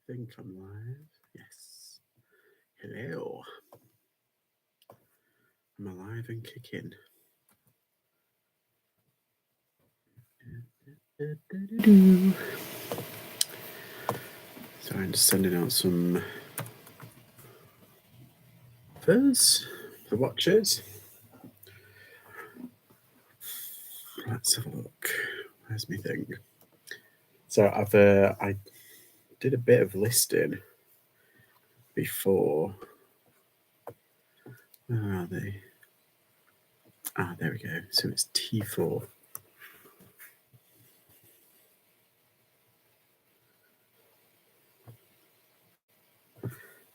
think I'm live. Yes. Hello. I'm alive and kicking. So I'm just sending out some offers for watches. Let's have a look. Where's my thing? So I did a bit of listing before. Where are they? There we go. So it's T4.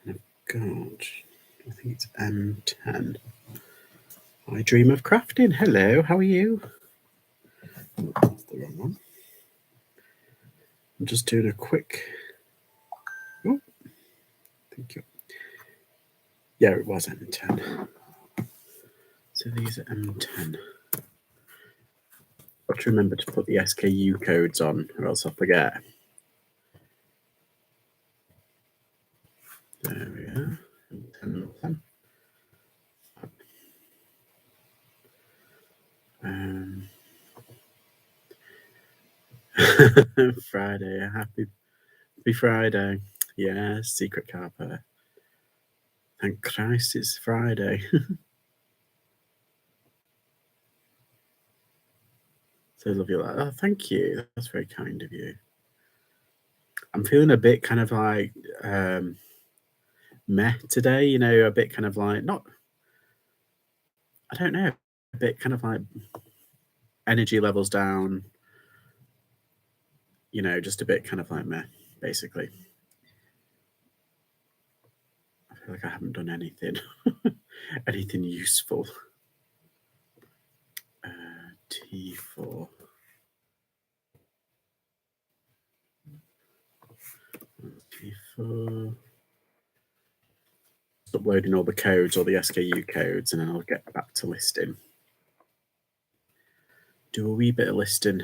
And I've got, I think it's M10. I dream of crafting. Hello, how are you? Oh, that's the wrong one. I'm just doing a quick. Oh, thank you. Yeah, it was M10. So these are M10. I have to remember to put the SKU codes on, or else I'll forget. There we are. M10. Friday, happy Friday. Yeah, secret carpet. Thank Christ it's Friday. So lovely. Oh, thank you. That's very kind of you. I'm feeling a bit kind of like meh today, you know, a bit kind of like not, I don't know, a bit kind of like energy levels down, you know, just a bit kind of like meh, basically. I feel like I haven't done anything, anything useful. T4. T4. Just uploading all the codes, all the SKU codes, and then I'll get back to listing. Do a wee bit of listing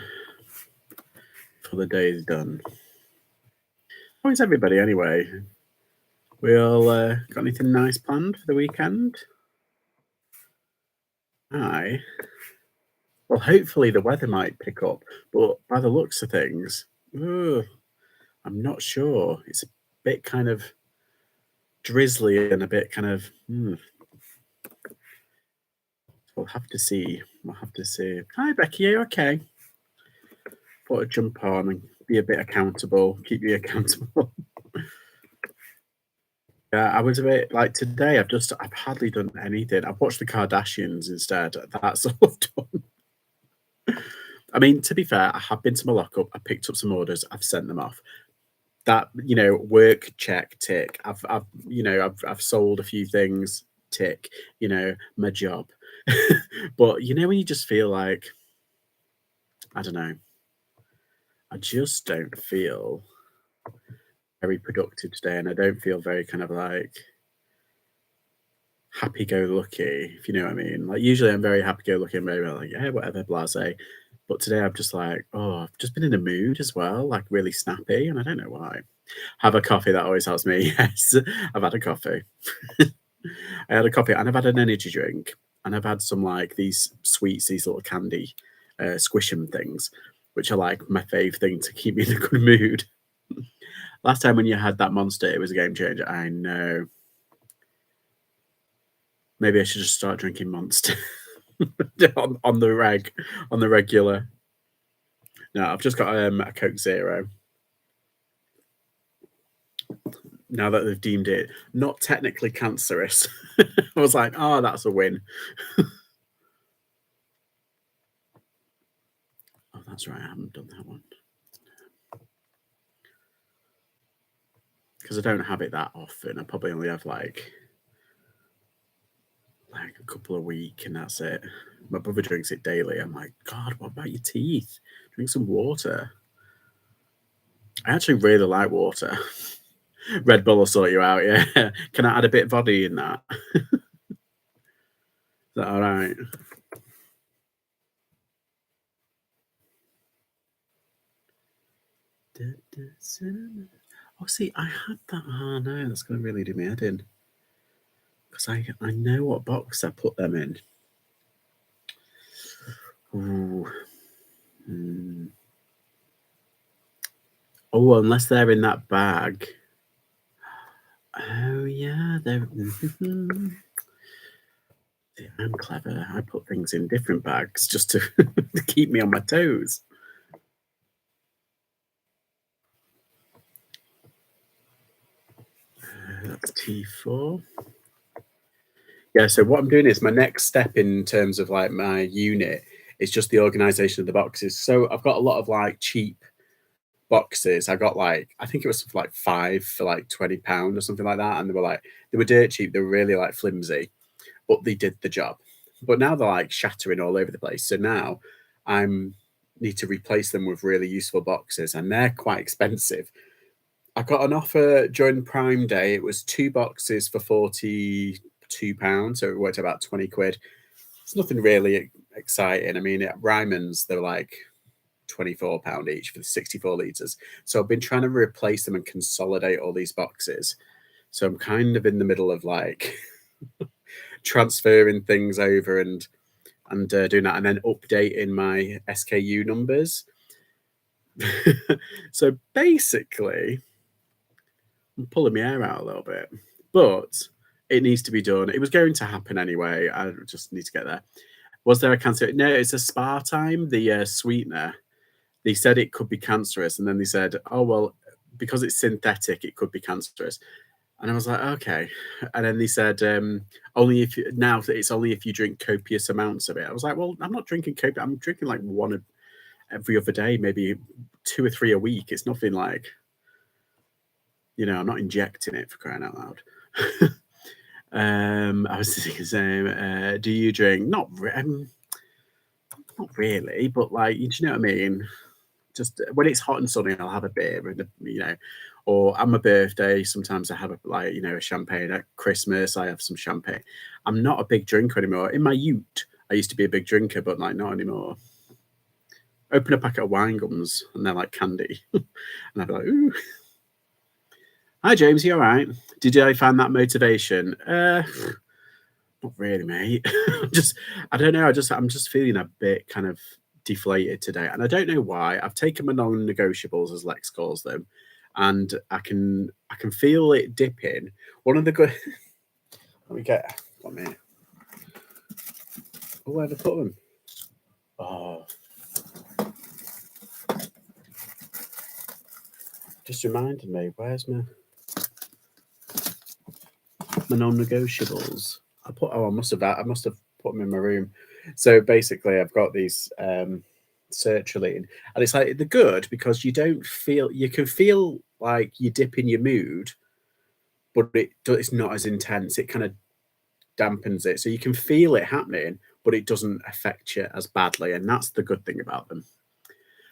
for the day is done. How is everybody anyway? We all got anything nice planned for the weekend? Aye. Well, hopefully the weather might pick up, but by the looks of things, I'm not sure. It's a bit kind of drizzly and a bit kind of. We'll have to see. We'll have to see. Hi, Becky. Are you okay? Thought I'd jump on and be a bit accountable. Keep you accountable. Yeah, I was a bit like today. I've hardly done anything. I've watched the Kardashians instead. That's all I've done. I mean, to be fair, I have been to my lockup. I picked up some orders. I've sent them off. That, you know, work check tick. I've sold a few things tick. You know, my job. But you know when you just feel like, I don't know. I just don't feel very productive today, and I don't feel very kind of like happy-go-lucky, if you know what I mean. Like usually I'm very happy-go-lucky and very like, yeah, whatever, blasé. But today I'm just like, oh, I've just been in a mood as well, like really snappy, and I don't know why. Have a coffee, that always helps me. Yes, I've had a coffee. I had a coffee and I've had an energy drink, and I've had some like these sweets, these little candy squish 'em things, which are like my fave thing to keep me in a good mood. Last time when you had that monster, it was a game changer. I know. Maybe I should just start drinking Monster on the regular. No, I've just got a Coke Zero. Now that they've deemed it not technically cancerous, I was like, oh, that's a win. Oh, that's right, I haven't done that one. Because I don't have it that often. I probably only have like a couple a week, and that's it. My brother drinks it daily. I'm like, God, what about your teeth? Drink some water. I actually really like water. Red Bull will sort you out, yeah. Can I add a bit of body in that? Is that all right? Oh, see, I had that. Oh no, that's going to really do me head in because I know what box I put them in. Ooh. Mm. Oh, unless they're in that bag. Oh yeah, they're. I'm clever. I put things in different bags just to, to keep me on my toes. That's T4. Yeah, so what I'm doing is my next step in terms of like my unit is just the organization of the boxes. So I've got a lot of like cheap boxes. I got like, I think it was like 5 for like £20 or something like that. And they were dirt cheap. They were really like flimsy, but they did the job. But now they're like shattering all over the place. So now I'm need to replace them with really useful boxes, and they're quite expensive. I got an offer during Prime Day. It was 2 boxes for £42, so it worked out about 20 quid. It's nothing really exciting. I mean, at Ryman's, they're like £24 each for the 64 litres. So I've been trying to replace them and consolidate all these boxes. So I'm kind of in the middle of like transferring things over and doing that, and then updating my SKU numbers. So basically, I'm pulling my hair out a little bit, but it needs to be done. It was going to happen anyway. I just need to get there. Was there a cancer? No, it's a spa time, the sweetener. They said it could be cancerous, and then they said, oh, well, because it's synthetic, it could be cancerous. And I was like, okay. And then they said, only if you, now it's only if you drink copious amounts of it. I was like, well, I'm not drinking copious. I'm drinking like one every other day, maybe 2 or 3 a week. It's nothing like, I'm not injecting it, for crying out loud. I was thinking the same. Do you drink? Not really, but like, do you know what I mean? Just when it's hot and sunny, I'll have a beer, and or on my birthday, sometimes I have a champagne. At Christmas, I have some champagne. I'm not a big drinker anymore. In my youth, I used to be a big drinker, but like not anymore. Open a packet of wine gums and they're like candy, and I'd be like, ooh. Hi James, you all right? Did I find that motivation? Not really, mate. I don't know. I'm just feeling a bit kind of deflated today, and I don't know why. I've taken my non-negotiables, as Lex calls them, and I can feel it dipping. One of the good. Let me get. What minute? Oh, where have I put them? Oh, just reminded me. Where's my non-negotiables? I must have put them in my room. So basically, I've got these sertraline, and it's like they're good because you can feel like you dip in your mood, but it's not as intense. It kind of dampens it, so you can feel it happening, but it doesn't affect you as badly, and that's the good thing about them.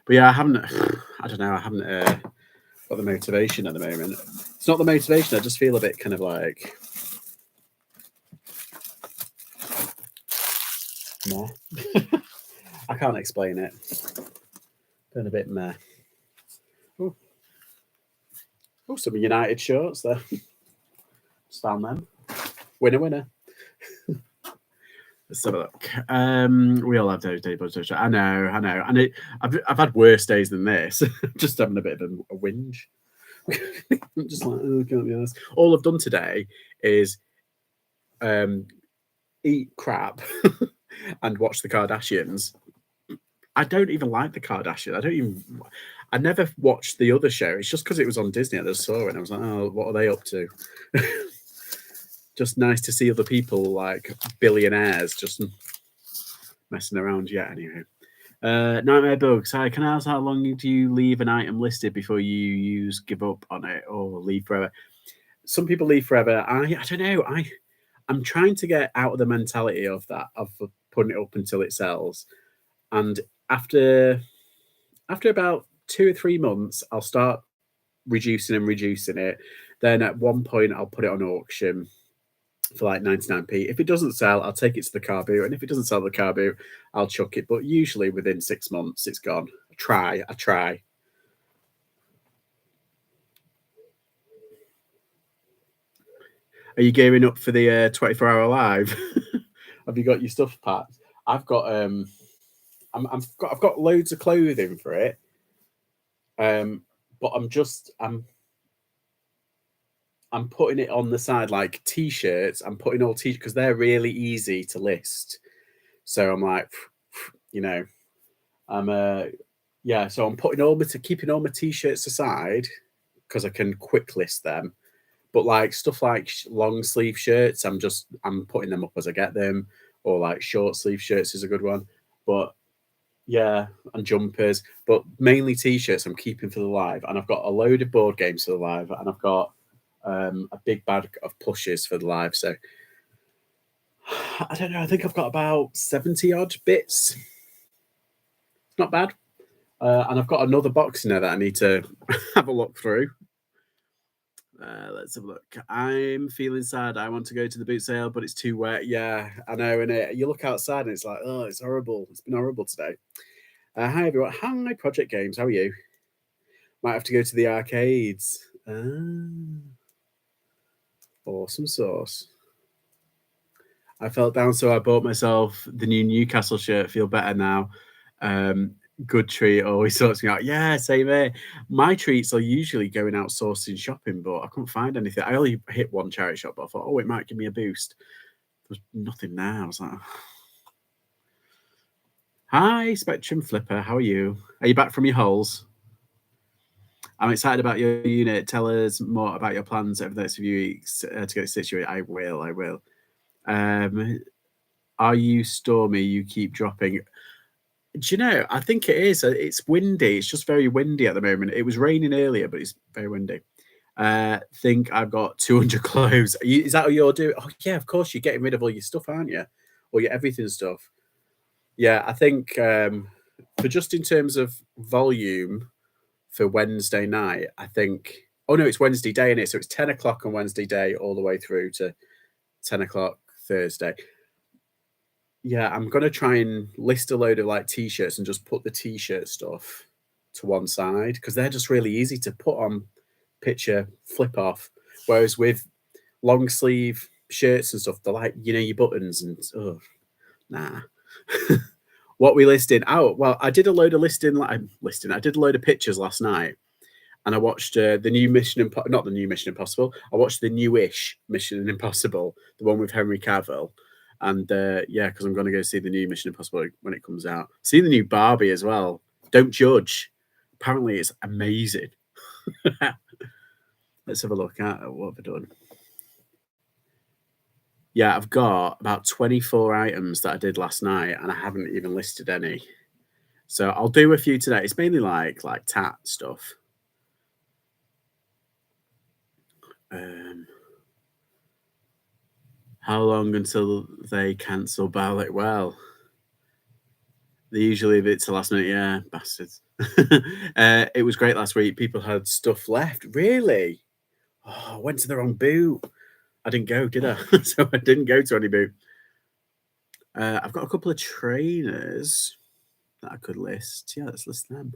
But yeah, I don't know, I haven't got the motivation at the moment. It's not the motivation. I just feel a bit kind of like meh. I can't explain it. Been a bit meh. Oh, some United shorts there. Just found them. Winner, winner. Let's have a look. We all have those days, but I know, and I've had worse days than this. Just having a bit of a whinge. I'm just like, oh, can't be honest. All I've done today is eat crap and watch the Kardashians. I don't even like the Kardashians. I never watched the other show. It's just because it was on Disney. I just saw it and I was like, oh, what are they up to? Just nice to see other people like billionaires just messing around. Yeah, anyway. Nightmare Bugs. Hi, can I ask how long do you leave an item listed before you give up on it or leave forever? Some people leave forever. I don't know. I'm trying to get out of the mentality of that, of putting it up until it sells. And after about 2 or 3 months, I'll start reducing it. Then at one point, I'll put it on auction for like 99p. If it doesn't sell, I'll take it to the car boot. And if it doesn't sell the car boot, I'll chuck it. But usually within 6 months, it's gone. I try. Are you gearing up for the 24-hour live? Have you got your stuff packed? I've got I've got loads of clothing for it. But I'm putting it on the side like t-shirts. I'm putting all t because they're really easy to list. So I'm like, you know, I'm yeah. So I'm putting all my keeping all my t-shirts aside because I can quick list them. But like stuff like long sleeve shirts, I'm putting them up as I get them, or like short sleeve shirts is a good one. But yeah, and jumpers, but mainly t-shirts I'm keeping for the live. And I've got a load of board games for the live, and I've got a big bag of plushes for the live. So I don't know. I think I've got about 70 odd bits. Not bad. And I've got another box in there that I need to have a look through. Let's have a look. I'm feeling sad. I want to go to the boot sale, but it's too wet. Yeah, I know. And you look outside and it's like, oh, it's horrible. It's been horrible today. Hi, everyone. Hi, Project Games. How are you? Might have to go to the arcades. Awesome sauce. I felt down, so I bought myself the new Newcastle shirt. Feel better now. Good treat always sorts me out. Yeah, same here. My treats are usually going out sourcing shopping, but I couldn't find anything. I only hit one charity shop, but I thought, oh, it might give me a boost. There's nothing there. I was like, hi, Spectrum Flipper. How are you? Are you back from your holes? I'm excited about your unit. Tell us more about your plans over the next few weeks to get it situated. I will. Are you stormy? You keep dropping. Do you know? I think it is. It's windy. It's just very windy at the moment. It was raining earlier, but it's very windy. Think I've got 200 clothes. Is that what you're doing? Oh yeah, of course. You're getting rid of all your stuff, aren't you? Or your everything stuff. Yeah, I think for just in terms of volume for Wednesday night, I think. Oh no, it's Wednesday day in it, so it's 10 o'clock on Wednesday day all the way through to 10 o'clock Thursday. Yeah, I'm gonna try and list a load of like t-shirts and just put the t-shirt stuff to one side because they're just really easy to put on picture, flip off. Whereas with long sleeve shirts and stuff, they're like, your buttons and oh nah. What we listed out? Well, I did a load of listing. I did a load of pictures last night, and I watched the new not the new Mission Impossible. I watched the newish Mission Impossible, the one with Henry Cavill, and yeah, because I'm going to go see the new Mission Impossible when it comes out. See the new Barbie as well. Don't judge. Apparently, it's amazing. Let's have a look at what have I done. Yeah, I've got about 24 items that I did last night, and I haven't even listed any. So I'll do a few today. It's mainly like tat stuff. How long until they cancel Ballot? Well, they usually leave it to last minute. Yeah, bastards. It was great last week. People had stuff left. Really? Oh, I went to the wrong boot. I didn't go, did I? So I didn't go to any boot. I've got a couple of trainers that I could list. Yeah, let's list them.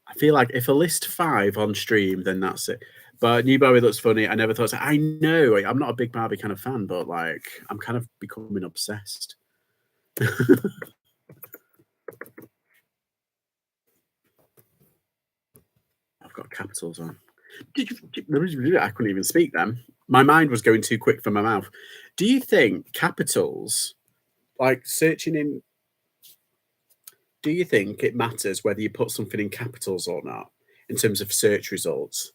I feel like if I list 5 on stream, then that's it. But New Barbie looks funny. I never thought. I know I'm not a big Barbie kind of fan, but like I'm kind of becoming obsessed. I've got capitals on. I couldn't even speak then. My mind was going too quick for my mouth. Do you think capitals, like searching in, do you think it matters whether you put something in capitals or not in terms of search results?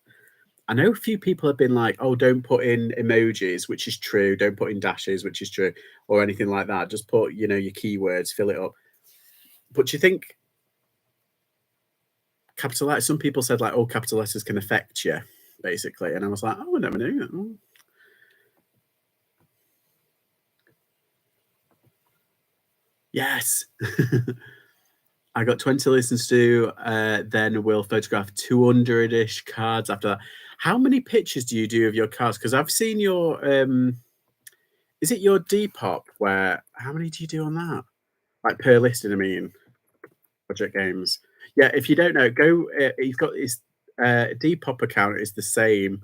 I know a few people have been like, oh, don't put in emojis, which is true. Don't put in dashes, which is true, or anything like that. Just put, your keywords, fill it up. But do you think capital letters, some people said like, oh, capital letters can affect you, basically. And I was like, oh, I never knew that. Yes. I got 20 listens to, then we'll photograph 200-ish cards after that. How many pictures do you do of your cards? Because I've seen your, is it your Depop where, how many do you do on that? Like per listing, I mean, Project Games. Yeah, if you don't know, go, he's got his, Depop account is the same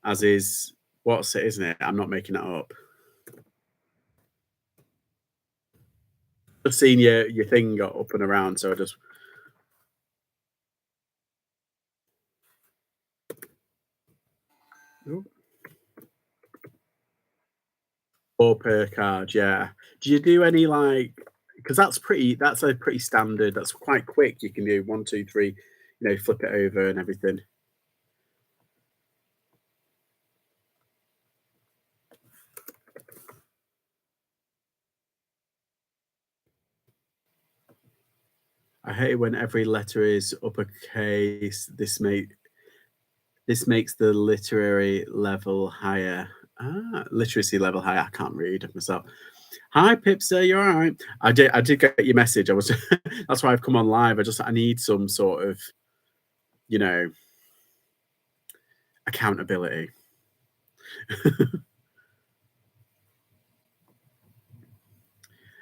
as is what's it, isn't it? I'm not making that up. Just seen your thing got up and around, so I just Ooh. 4 per card, yeah. Do you do any, like, because that's a pretty standard, that's quite quick. You can do 1, 2, 3, flip it over and everything. I hate it when every letter is uppercase. This makes the literary level higher. Literacy level higher. I can't read myself. Hi, Pipster, you all right? I did get your message. I was that's why I've come on live. I need some sort of, you know, accountability.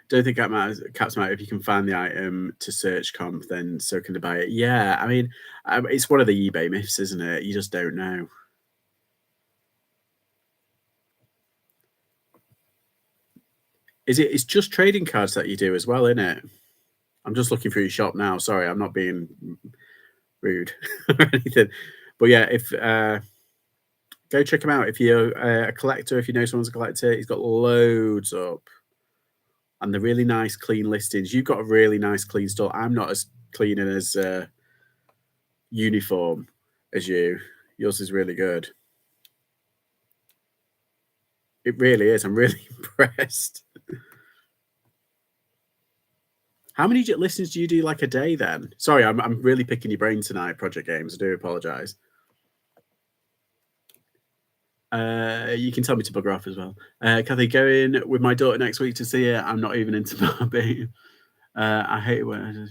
Don't think caps matter if you can find the item to search comp, then so can to buy it. Yeah, I mean, it's one of the eBay myths, isn't it? You just don't know. It's just trading cards that you do as well, isn't it? I'm just looking through your shop now. Sorry, I'm not being rude or anything. But yeah, if go check him out. If you're a collector, if you know someone's a collector, he's got loads up and the really nice, clean listings. You've got a really nice, clean store. I'm not as clean and as uniform as you. Yours is really good. It really is. I'm really impressed. How many listings do you do like a day then? Sorry, I'm really picking your brain tonight, Project Games. I do apologize. You can tell me to bugger off as well. Kathy, going with my daughter next week to see her. I'm not even into Barbie. I hate it when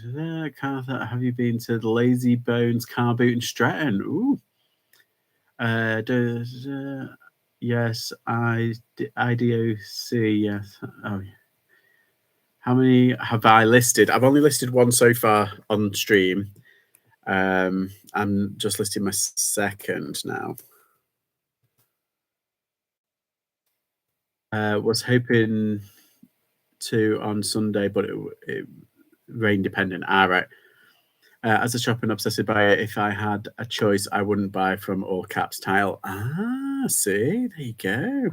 have you been to the Lazy Bones car boot in Stretton? Ooh. Yes, IDOC, yes. Oh, yeah. How many have I listed? I've only listed one so far on stream. I'm just listing my second now. Was hoping to on Sunday, but it rain dependent. Right. As a shopper and obsessive buyer, if I had a choice, I wouldn't buy from all caps tile. See, there you go.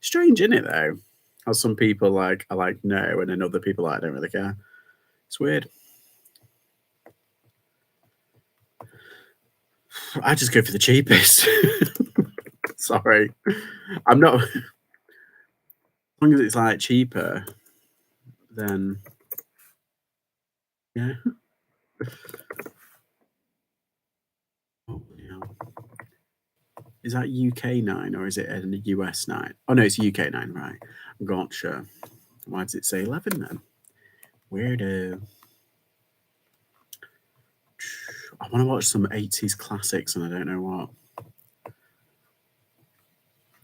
Strange, isn't it, though? How some people I like no, and then other people I don't really care. It's weird. I just go for the cheapest. Sorry, I'm not. As long as it's like cheaper, then yeah. Oh, yeah. Is that UK9 or is it a US9? Oh no, it's UK9, right? Gotcha. Why does it say 11 then? Weirdo. I want to watch some 80s classics and I don't know what.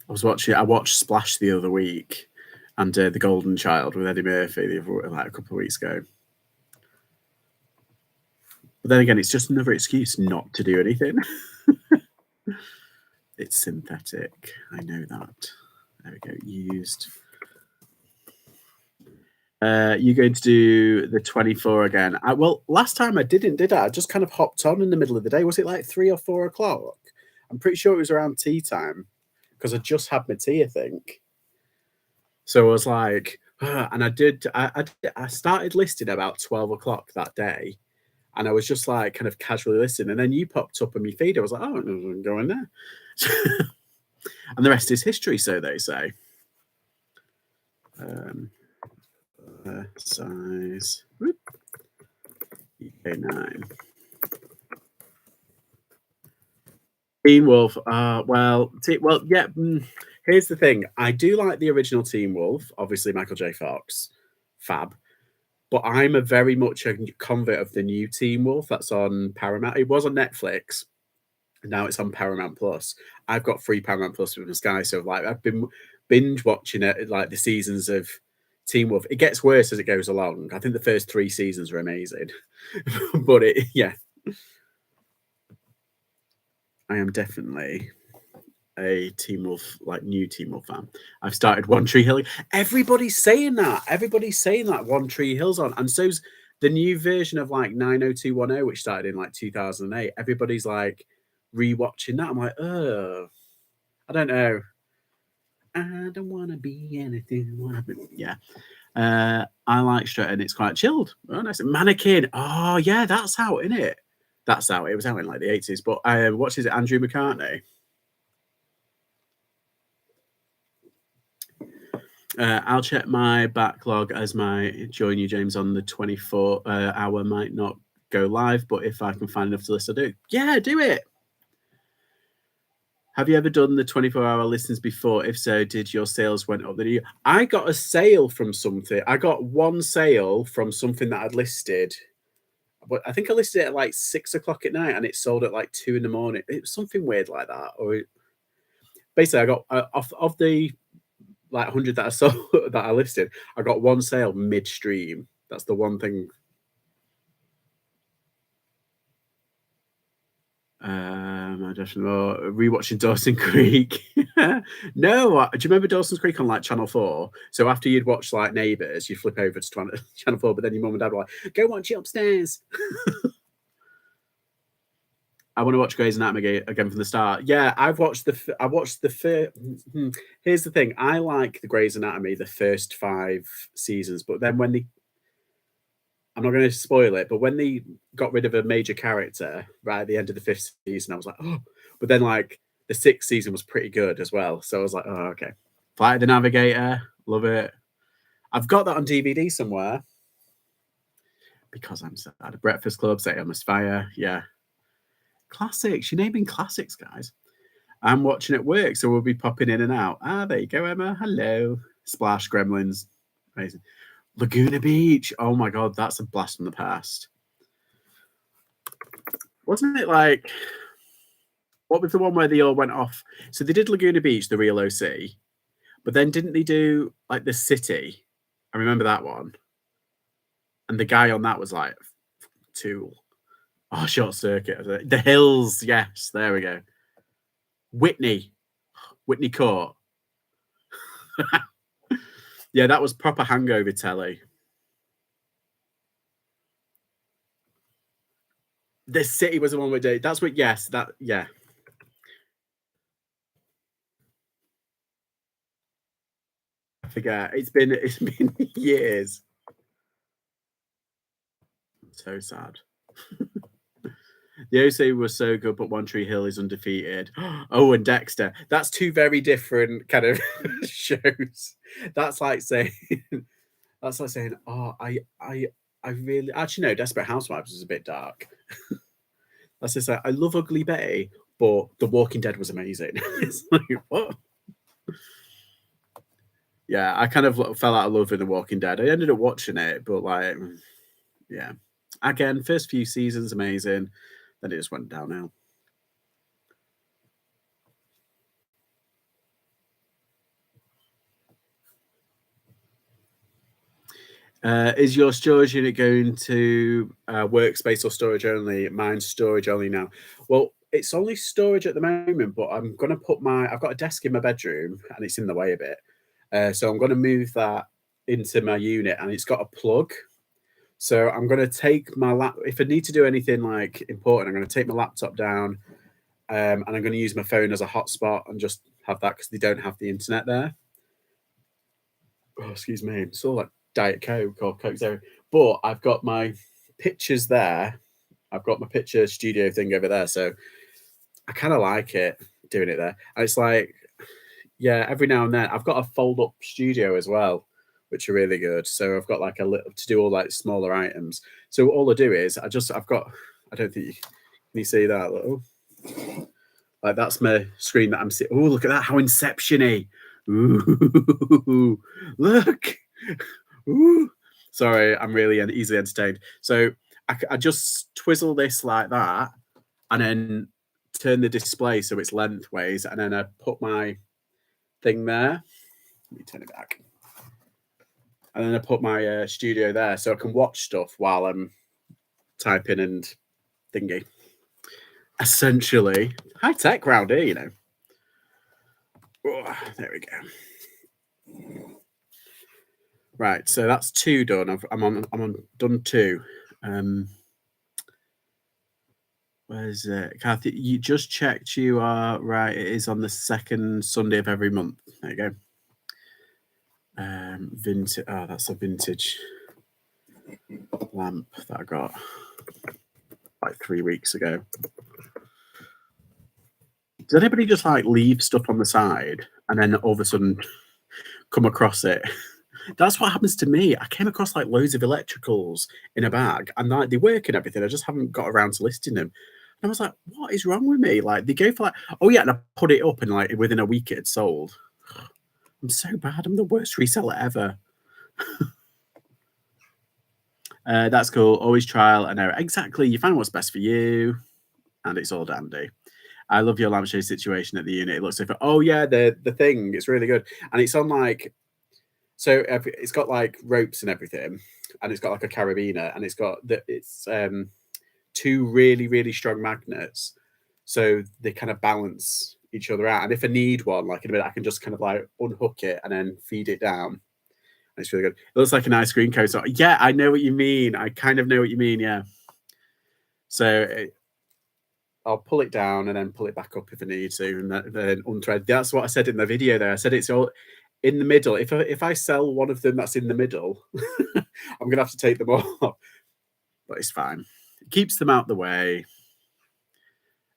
I watched Splash the other week and The Golden Child with Eddie Murphy like a couple of weeks ago. But then again, it's just another excuse not to do anything. It's synthetic. I know that. There we go. Used. You're going to do the 24 again. Well, last time I didn't, did I? I just kind of hopped on in the middle of the day. Was it like 3 or 4 o'clock? I'm pretty sure it was around tea time because I just had my tea, I think. So I was like, and I started listing about 12 o'clock that day. And I was just like kind of casually listening. And then you popped up on my feed. I was like, oh, I'm going there. And the rest is history, so they say. Size. Whoop. UK9. Teen Wolf. Yeah. Here's the thing. I do like the original Teen Wolf. Obviously, Michael J. Fox, fab. But I'm a very much a convert of the new Teen Wolf that's on Paramount. It was on Netflix, and now it's on Paramount Plus. I've got free Paramount Plus with Sky, so like I've been binge watching it, like the seasons of Teen Wolf. It gets worse as it goes along. I think the first 3 seasons are amazing, but yeah. I am definitely a Teen Wolf, like new Teen Wolf fan. I've started One Tree Hill. Everybody's saying that. Everybody's saying that One Tree Hill's on, and so's the new version of like 90210, which started in like 2008. Everybody's like rewatching that. I'm like, oh, I don't know. I don't want to be anything. Yeah. I like Stratton. It's quite chilled. Oh, nice. Mannequin. Oh, yeah, that's out, isn't it? That's out. It was out in like the 80s. But what is it? Andrew McCartney. I'll check my backlog as my Join You James on the 24 hour might not go live, but if I can find enough to listen, I'll do it. Yeah, do it. Have you ever done the 24-hour listens before? If so, did your sales went up the new? I got a sale from something. I got one sale from something that I'd listed. But I think I listed it at like 6 o'clock at night and it sold at like 2 in the morning. It was something weird like that. Or basically, I got of the like 100 that I sold that I listed, I got one sale midstream. That's the one thing. I just rewatching Dawson Creek. No, do you remember Dawson's Creek on like Channel 4? So after you'd watch like Neighbours, you flip over to Channel 4, but then your mum and dad were like, "Go watch it upstairs." I want to watch Grey's Anatomy again from the start. Yeah, I watched the first. Here's the thing: I like the Grey's Anatomy the first 5 seasons, but then when I'm not going to spoil it, but when they got rid of a major character right at the end of the 5th season, I was like, oh. But then like the 6th season was pretty good as well, so I was like, oh, okay. Flight of the Navigator, love it. I've got that on DVD somewhere because I'm sad. Breakfast Club, Set on Fire, yeah. Classics. You're naming classics, guys. I'm watching at work, so we'll be popping in and out. Ah, there you go, Emma. Hello. Splash, Gremlins. Amazing. Laguna Beach. Oh my God, that's a blast from the past. Wasn't it like, what was the one where they all went off? So they did Laguna Beach, the real OC, but then didn't they do like the city? I remember that one. And the guy on that was like, Tool. Oh, Short Circuit. The Hills. Yes, there we go. Whitney Court. Yeah, that was proper hangover telly. The city was the one we did. That's what. Yes, that. Yeah. I forget. It's been years. So sad. The OC was so good, but One Tree Hill is undefeated. Oh, and Dexter. That's 2 very different kind of shows. That's like saying, oh, I really actually no. Desperate Housewives is a bit dark. That's just like I love Ugly Betty, but The Walking Dead was amazing. It's like what? Yeah, I kind of fell out of love with The Walking Dead. I ended up watching it, but like, yeah. Again, first few seasons amazing, then it just went downhill. Is your storage unit going to workspace or storage only? Mine's storage only now. Well, it's only storage at the moment, but I'm going to I've got a desk in my bedroom and it's in the way a bit. So I'm going to move that into my unit and it's got a plug. So I'm going to take my if I need to do anything like important, I'm going to take my laptop down and I'm going to use my phone as a hotspot and just have that because they don't have the internet there. Oh, excuse me. It's all like Diet Coke or Coke Zero. But I've got my pictures there. I've got my picture studio thing over there. So I kind of like it doing it there. And it's like, yeah, every now and then I've got a fold up studio as well, which are really good. So I've got like a little to do all like smaller items. So all I do is I don't think can you see that? Oh, like that's my screen that I'm seeing. Oh, look at that. How Inception-y. Ooh, look. Ooh. Sorry, I'm really easily entertained. So I just twizzle this like that and then turn the display so it's lengthways and then I put my thing there. Let me turn it back. And then I put my studio there so I can watch stuff while I'm typing and thingy. essentially. High tech round here, you know. Oh, there we go. Right, so that's 2 done. I'm on done 2. Where's it? Kathy, you just checked you are right. It is on the 2nd Sunday of every month. There you go. Vintage. Oh, that's a vintage lamp that I got like 3 weeks ago. Does anybody just like leave stuff on the side and then all of a sudden come across it? That's what happens to me. I came across like loads of electricals in a bag and like they work and everything. I just haven't got around to listing them. And I was like, what is wrong with me? Like they go for like, oh yeah, and I put it up and like within a week it had sold. I'm so bad. I'm the worst reseller ever. That's cool. Always trial and error. Exactly. You find what's best for you, and it's all dandy. I love your lampshade situation at the unit. It looks like, oh yeah, the thing. It's really good, and it's on like, so it's got like ropes and everything, and it's got like a carabiner, and it's 2 really strong magnets, so they kind of balance each other out. And if I need one, like in a minute, I can just kind of like unhook it and then feed it down. It's really good. It looks like an ice cream cone. So yeah, I know what you mean. I kind of know what you mean. Yeah. So I'll pull it down and then pull it back up if I need to, and then unthread. That's what I said in the video there. I said it's all in the middle. If I sell one of them that's in the middle, I'm gonna have to take them off. But it's fine. It keeps them out the way,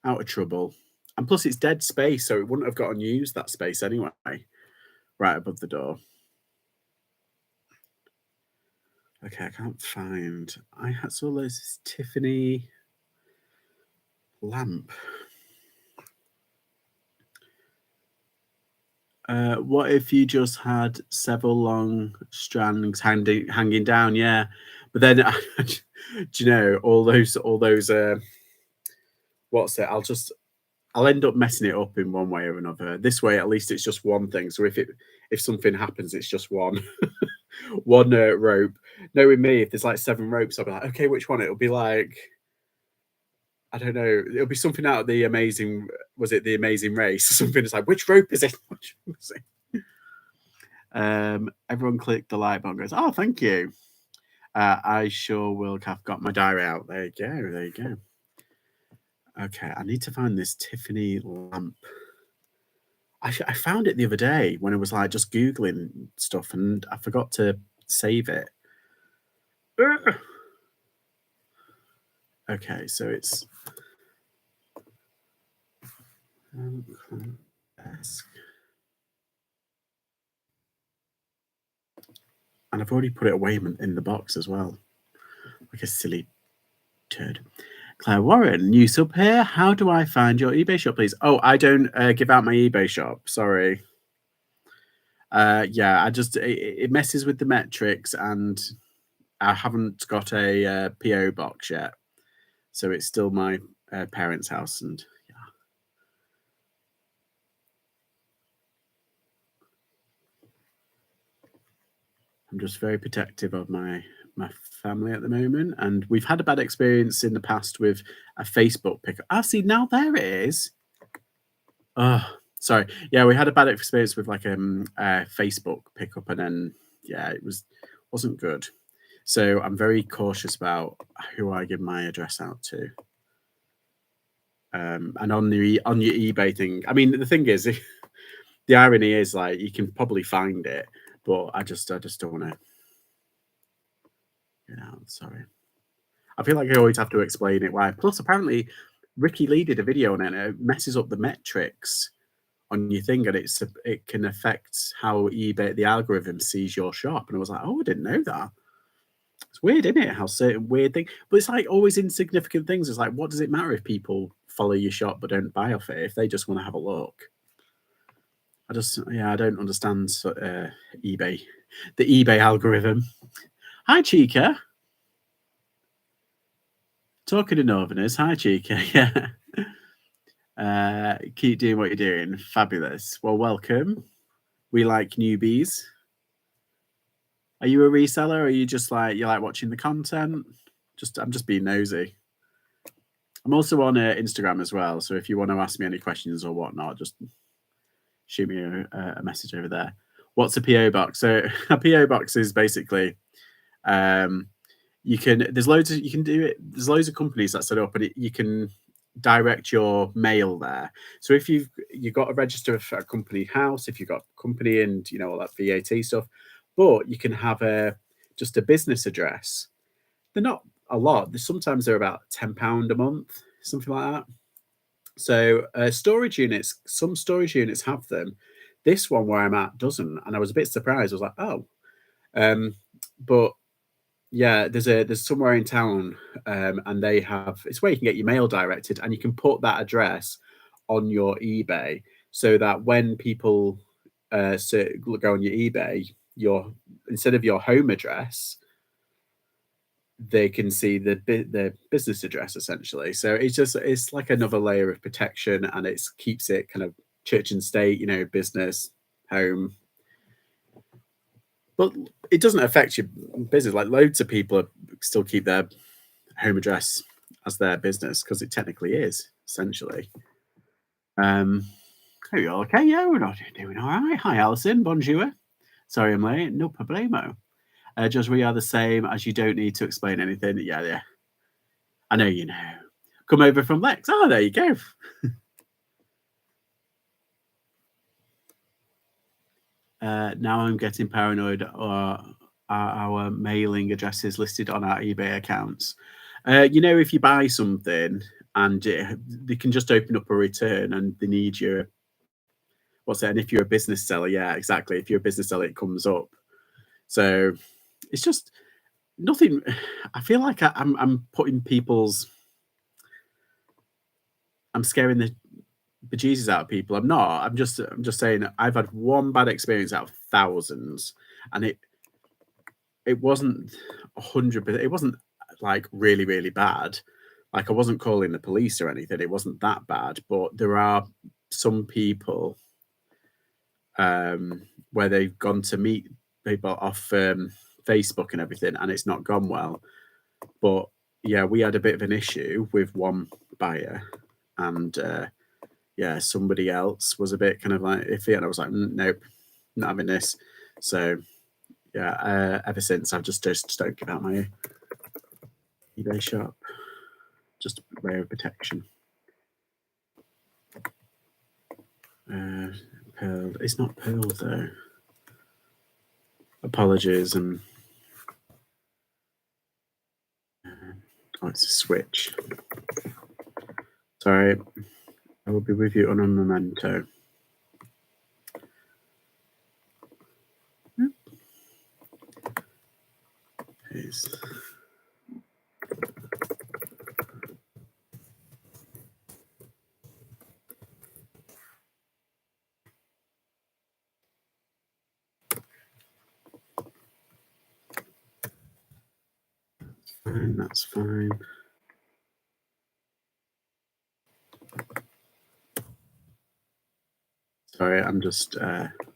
out of trouble. And plus it's dead space, so it wouldn't have gotten used, that space anyway. Right above the door. Okay, I can't find. I saw this Tiffany lamp. What if you just had several long strands hanging down? Yeah, but then do you know all those what's it? I'll end up messing it up in one way or another. This way, at least it's just one thing. So if something happens, it's just one one rope. Knowing me, if there's like 7 ropes, I'll be like, okay, which one? It'll be like, I don't know. It'll be something out of the Amazing. Was it the Amazing Race? Something that's like, which rope is it? Which rope is it? Everyone click the like button. Goes, oh, thank you. I sure will have got my diary out. There you go. There you go. Okay, I need to find this Tiffany lamp. I found it the other day when I was like just Googling stuff and I forgot to save it. Okay, so it's desk. And I've already put it away in the box as well. Like a silly turd. Claire Warren, new sub here. How do I find your eBay shop, please? Oh, I don't give out my eBay shop. Sorry. Yeah, it messes with the metrics, and I haven't got a PO box yet, so it's still my parents' house, and yeah. I'm just very protective of my family at the moment, and we've had a bad experience in the past with a Facebook pickup. Ah, see, now there it is. Oh, sorry. Yeah, we had a bad experience with like a Facebook pickup, and then yeah, wasn't good. So I'm very cautious about who I give my address out to. And on your eBay thing, I mean, the thing is, the irony is like you can probably find it, but I just don't want to. You know, sorry. I feel like I always have to explain it why. Plus, apparently, Ricky Lee did a video on it, and it messes up the metrics on your thing, and it can affect how eBay, the algorithm, sees your shop. And I was like, oh, I didn't know that. It's weird, isn't it? How certain weird thing, but it's like always insignificant things. It's like, what does it matter if people follow your shop but don't buy off it if they just want to have a look? I don't understand eBay, the eBay algorithm. Hi, Chica. Talking to Northerners. Hi, Chica. Yeah. Keep doing what you're doing. Fabulous. Well, welcome. We like newbies. Are you a reseller? Or are you just like, you like watching the content? I'm just being nosy. I'm also on Instagram as well. So if you want to ask me any questions or whatnot, just shoot me a message over there. What's a PO box? So a PO box is basically um, you can there's loads of you can do it. There's loads of companies that set up, and you can direct your mail there. So if you've got to register for a company house, if you've got company and all that VAT stuff, but you can have just a business address. They're not a lot. Sometimes they're about £10 a month, something like that. So storage units, some storage units have them. This one where I'm at doesn't, and I was a bit surprised. I was like, oh, but yeah, there's somewhere in town, and they have it's where you can get your mail directed, and you can put that address on your eBay so that when people go on your eBay, instead of your home address, they can see the business address essentially. So it's like another layer of protection, and it keeps it kind of church and state, business, home. But it doesn't affect your business. Like loads of people still keep their home address as their business because it technically is essentially. There you go. Okay, yeah, we're not doing all right. Hi, Alison. Bonjour. Sorry, I'm late. No problemo. Just we are the same as you don't need to explain anything. Yeah, yeah. I know you know. Come over from Lex. Oh, there you go. Now I'm getting paranoid. Our mailing addresses listed on our eBay accounts. If you buy something and they can just open up a return and they need your what's it? And if you're a business seller, yeah, exactly. If you're a business seller, it comes up. So it's just nothing. I feel like I'm putting I'm scaring the bejesus out of people. I'm not. I'm just saying I've had one bad experience out of thousands, and it wasn't 100%. It wasn't like really really bad. Like I wasn't calling the police or anything. It wasn't that bad. But there are some people where they've gone to meet people off Facebook and everything, and it's not gone well. But yeah, we had a bit of an issue with one buyer, and yeah, somebody else was a bit kind of like iffy, and I was like, nope, not having this. So yeah, ever since I've just don't give out my eBay shop, just a way of protection. Pearl, it's not Pearl though. Apologies, and oh, it's a switch. Sorry, I will be with you on a memento. Please. Fine, that's fine. Sorry, I'm just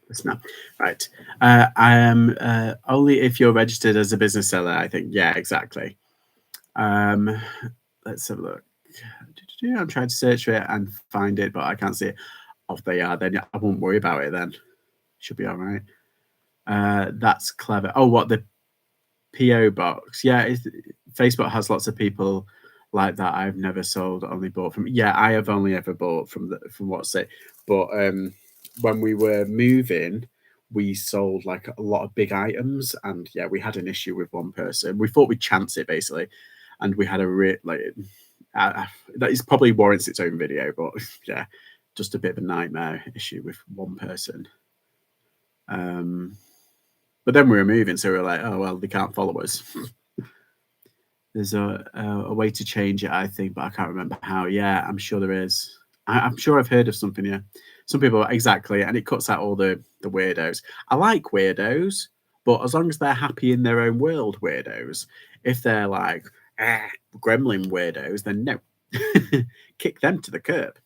listening. Right. I am only if you're registered as a business seller, I think. Yeah, exactly. Let's have a look. I'm trying to search for it and find it, but I can't see it. Oh, they are. Then I won't worry about it then. Should be all right. That's clever. Oh, what the PO box? Yeah, Facebook has lots of people like that. I've never sold, only bought from. Yeah, I have only ever bought from what's it. But when we were moving, we sold like a lot of big items, and yeah, we had an issue with one person. We thought we'd chance it basically, and we had that is probably warrants its own video, but yeah, just a bit of a nightmare issue with one person. But then we were moving, so we were like, oh well, they can't follow us. There's a way to change it, I think, but I can't remember how. Yeah, I'm sure there is. I'm sure I've heard of something. Yeah, some people exactly, and it cuts out all the weirdos. I like weirdos, but as long as they're happy in their own world, weirdos. If they're like gremlin weirdos, then no, kick them to the curb.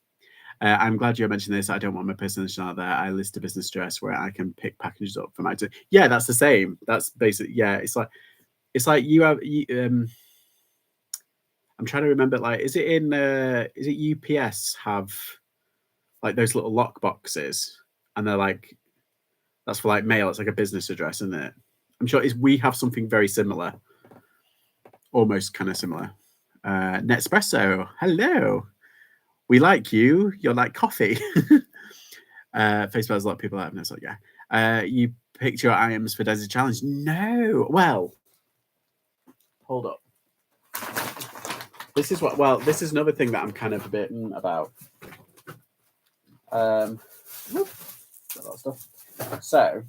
I'm glad you mentioned this. I don't want my personal out there. I list a business address where I can pick packages up for my. Yeah, that's the same. That's basically yeah. It's like you have. I'm trying to remember, like, is it UPS have like those little lock boxes, and they're like, that's for like mail. It's like a business address, isn't it? I'm sure we have something very similar, almost kind of similar. Nespresso, hello. We like you. You're like coffee. Facebook has a lot of people that have no, so yeah. You picked your items for Desert Challenge. No. Well, hold up. This is this is another thing that I'm kind of a bit about. A lot of stuff. So,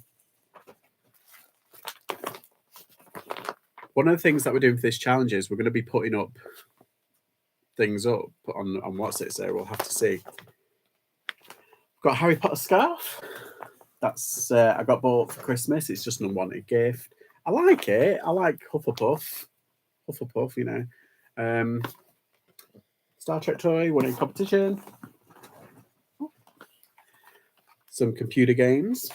one of the things that we're doing for this challenge is we're going to be putting up things up on what's it, so we'll have to see. Got a Harry Potter scarf. That's I got bought for Christmas. It's just an unwanted gift. I like it. I like Hufflepuff, you know. Star Trek toy, won a competition. Some computer games.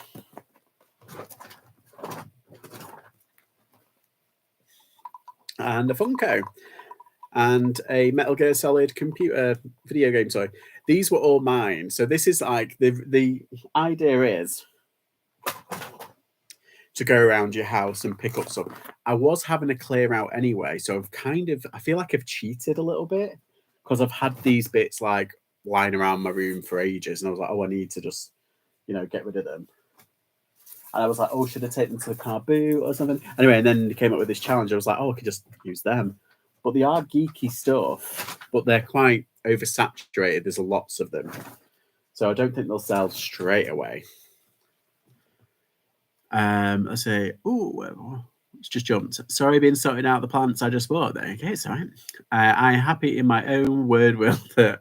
And a Funko. And a Metal Gear Solid computer video game toy. These were all mine. So this is like, the idea is to go around your house and pick up some. I was having a clear out anyway, so I feel like I've cheated a little bit, because I've had these bits like lying around my room for ages, and I was like, oh, I need to just, you know, get rid of them. And I was like, oh, should I take them to the car boot or something? Anyway, and then came up with this challenge. I was like, oh, I could just use them. But they are geeky stuff, but they're quite oversaturated. There's lots of them. So I don't think they'll sell straight away. Let's say, it's just jumped. Sorry, been sorting out the plants I just bought. There, okay, it's all right. I am happy in my own word will that.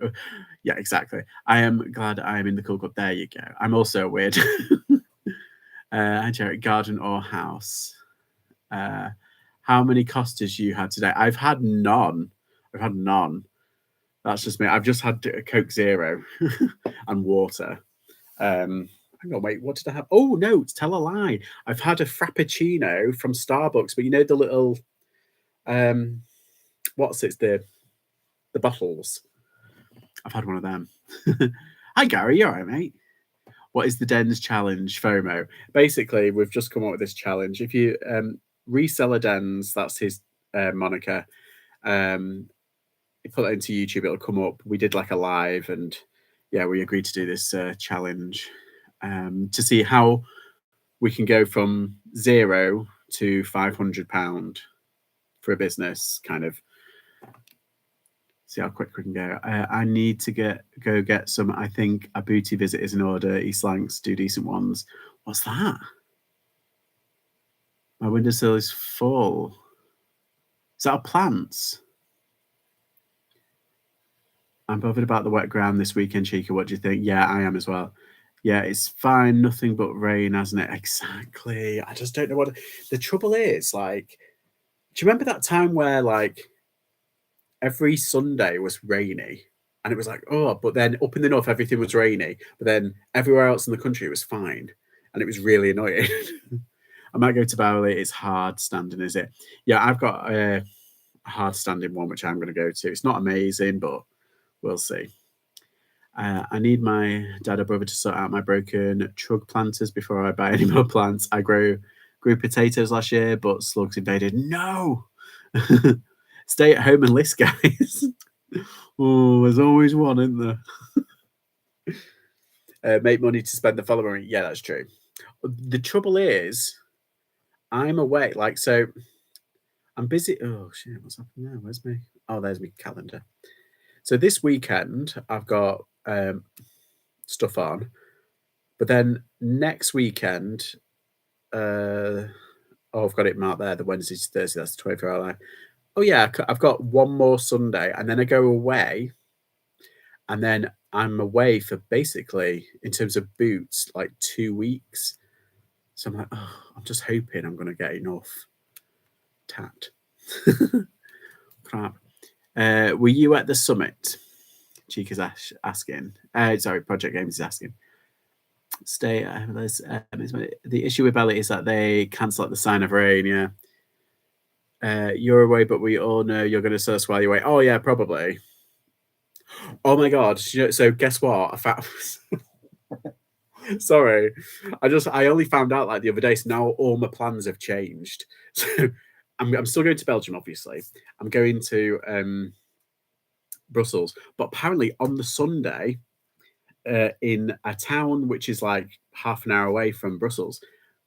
Yeah, exactly. I am glad I am in the cool club. There you go. I'm also weird. Hi, Jared. Garden or house? How many costas you had today? I've had none. That's just me. I've just had a Coke Zero and water. Hang on, wait, what did I have? Oh, no, tell a lie. I've had a Frappuccino from Starbucks, but you know the little, what's it, the bottles. I've had one of them. Hi, Gary, you all right, mate? What is the Dens challenge, FOMO? Basically, we've just come up with this challenge. If you, Reseller Dens, that's his moniker. You put that into YouTube, it'll come up. We did like a live, and yeah, we agreed to do this challenge to see how we can go from 0 to £500 for a business, kind of see how quick we can go. I need to go get some. I think a booty visit is in order. East Lancs do decent ones. What's that? My windowsill is full. Is that a plants? I'm bothered about the wet ground this weekend, Chica. What do you think? Yeah, I am as well. Yeah, it's fine. Nothing but rain, hasn't it? Exactly. I just don't know what the trouble is. Like, do you remember that time where like every Sunday was rainy? And it was like, oh, but then up in the north, everything was rainy. But then everywhere else in the country, it was fine. And it was really annoying. I might go to Bowley. It's hard standing, is it? Yeah, I've got a hard standing one, which I'm going to go to. It's not amazing, but we'll see. I need my dad or brother to sort out my broken trug planters before I buy any more plants. I grew potatoes last year, but slugs invaded. No! Stay at home and list, guys. Oh, there's always one, isn't there? Make money to spend the following. Yeah, that's true. The trouble is, I'm away. Like, so I'm busy. Oh, shit, what's happening there? Where's me? Oh, there's my calendar. So this weekend, I've got stuff on. But then next weekend, I've got it marked there, the Wednesday to Thursday, that's the 24-hour live. Oh, yeah, I've got one more Sunday, and then I go away. And then I'm away for basically, in terms of boots, like 2 weeks. So I'm like, oh, I'm just hoping I'm going to get enough tat. Crap. Were you at the summit? Chica's asking. Sorry, Project Games is asking. Stay. The issue with Belly is that they cancel at the sign of rain. Yeah. You're away, but we all know you're going to sell us while you're away. Oh yeah, probably. Oh my god! So guess what? I found. Sorry, I only found out like the other day. So now all my plans have changed. So I'm still going to Belgium, obviously. I'm going to Brussels, but apparently on the Sunday, in a town which is like half an hour away from Brussels,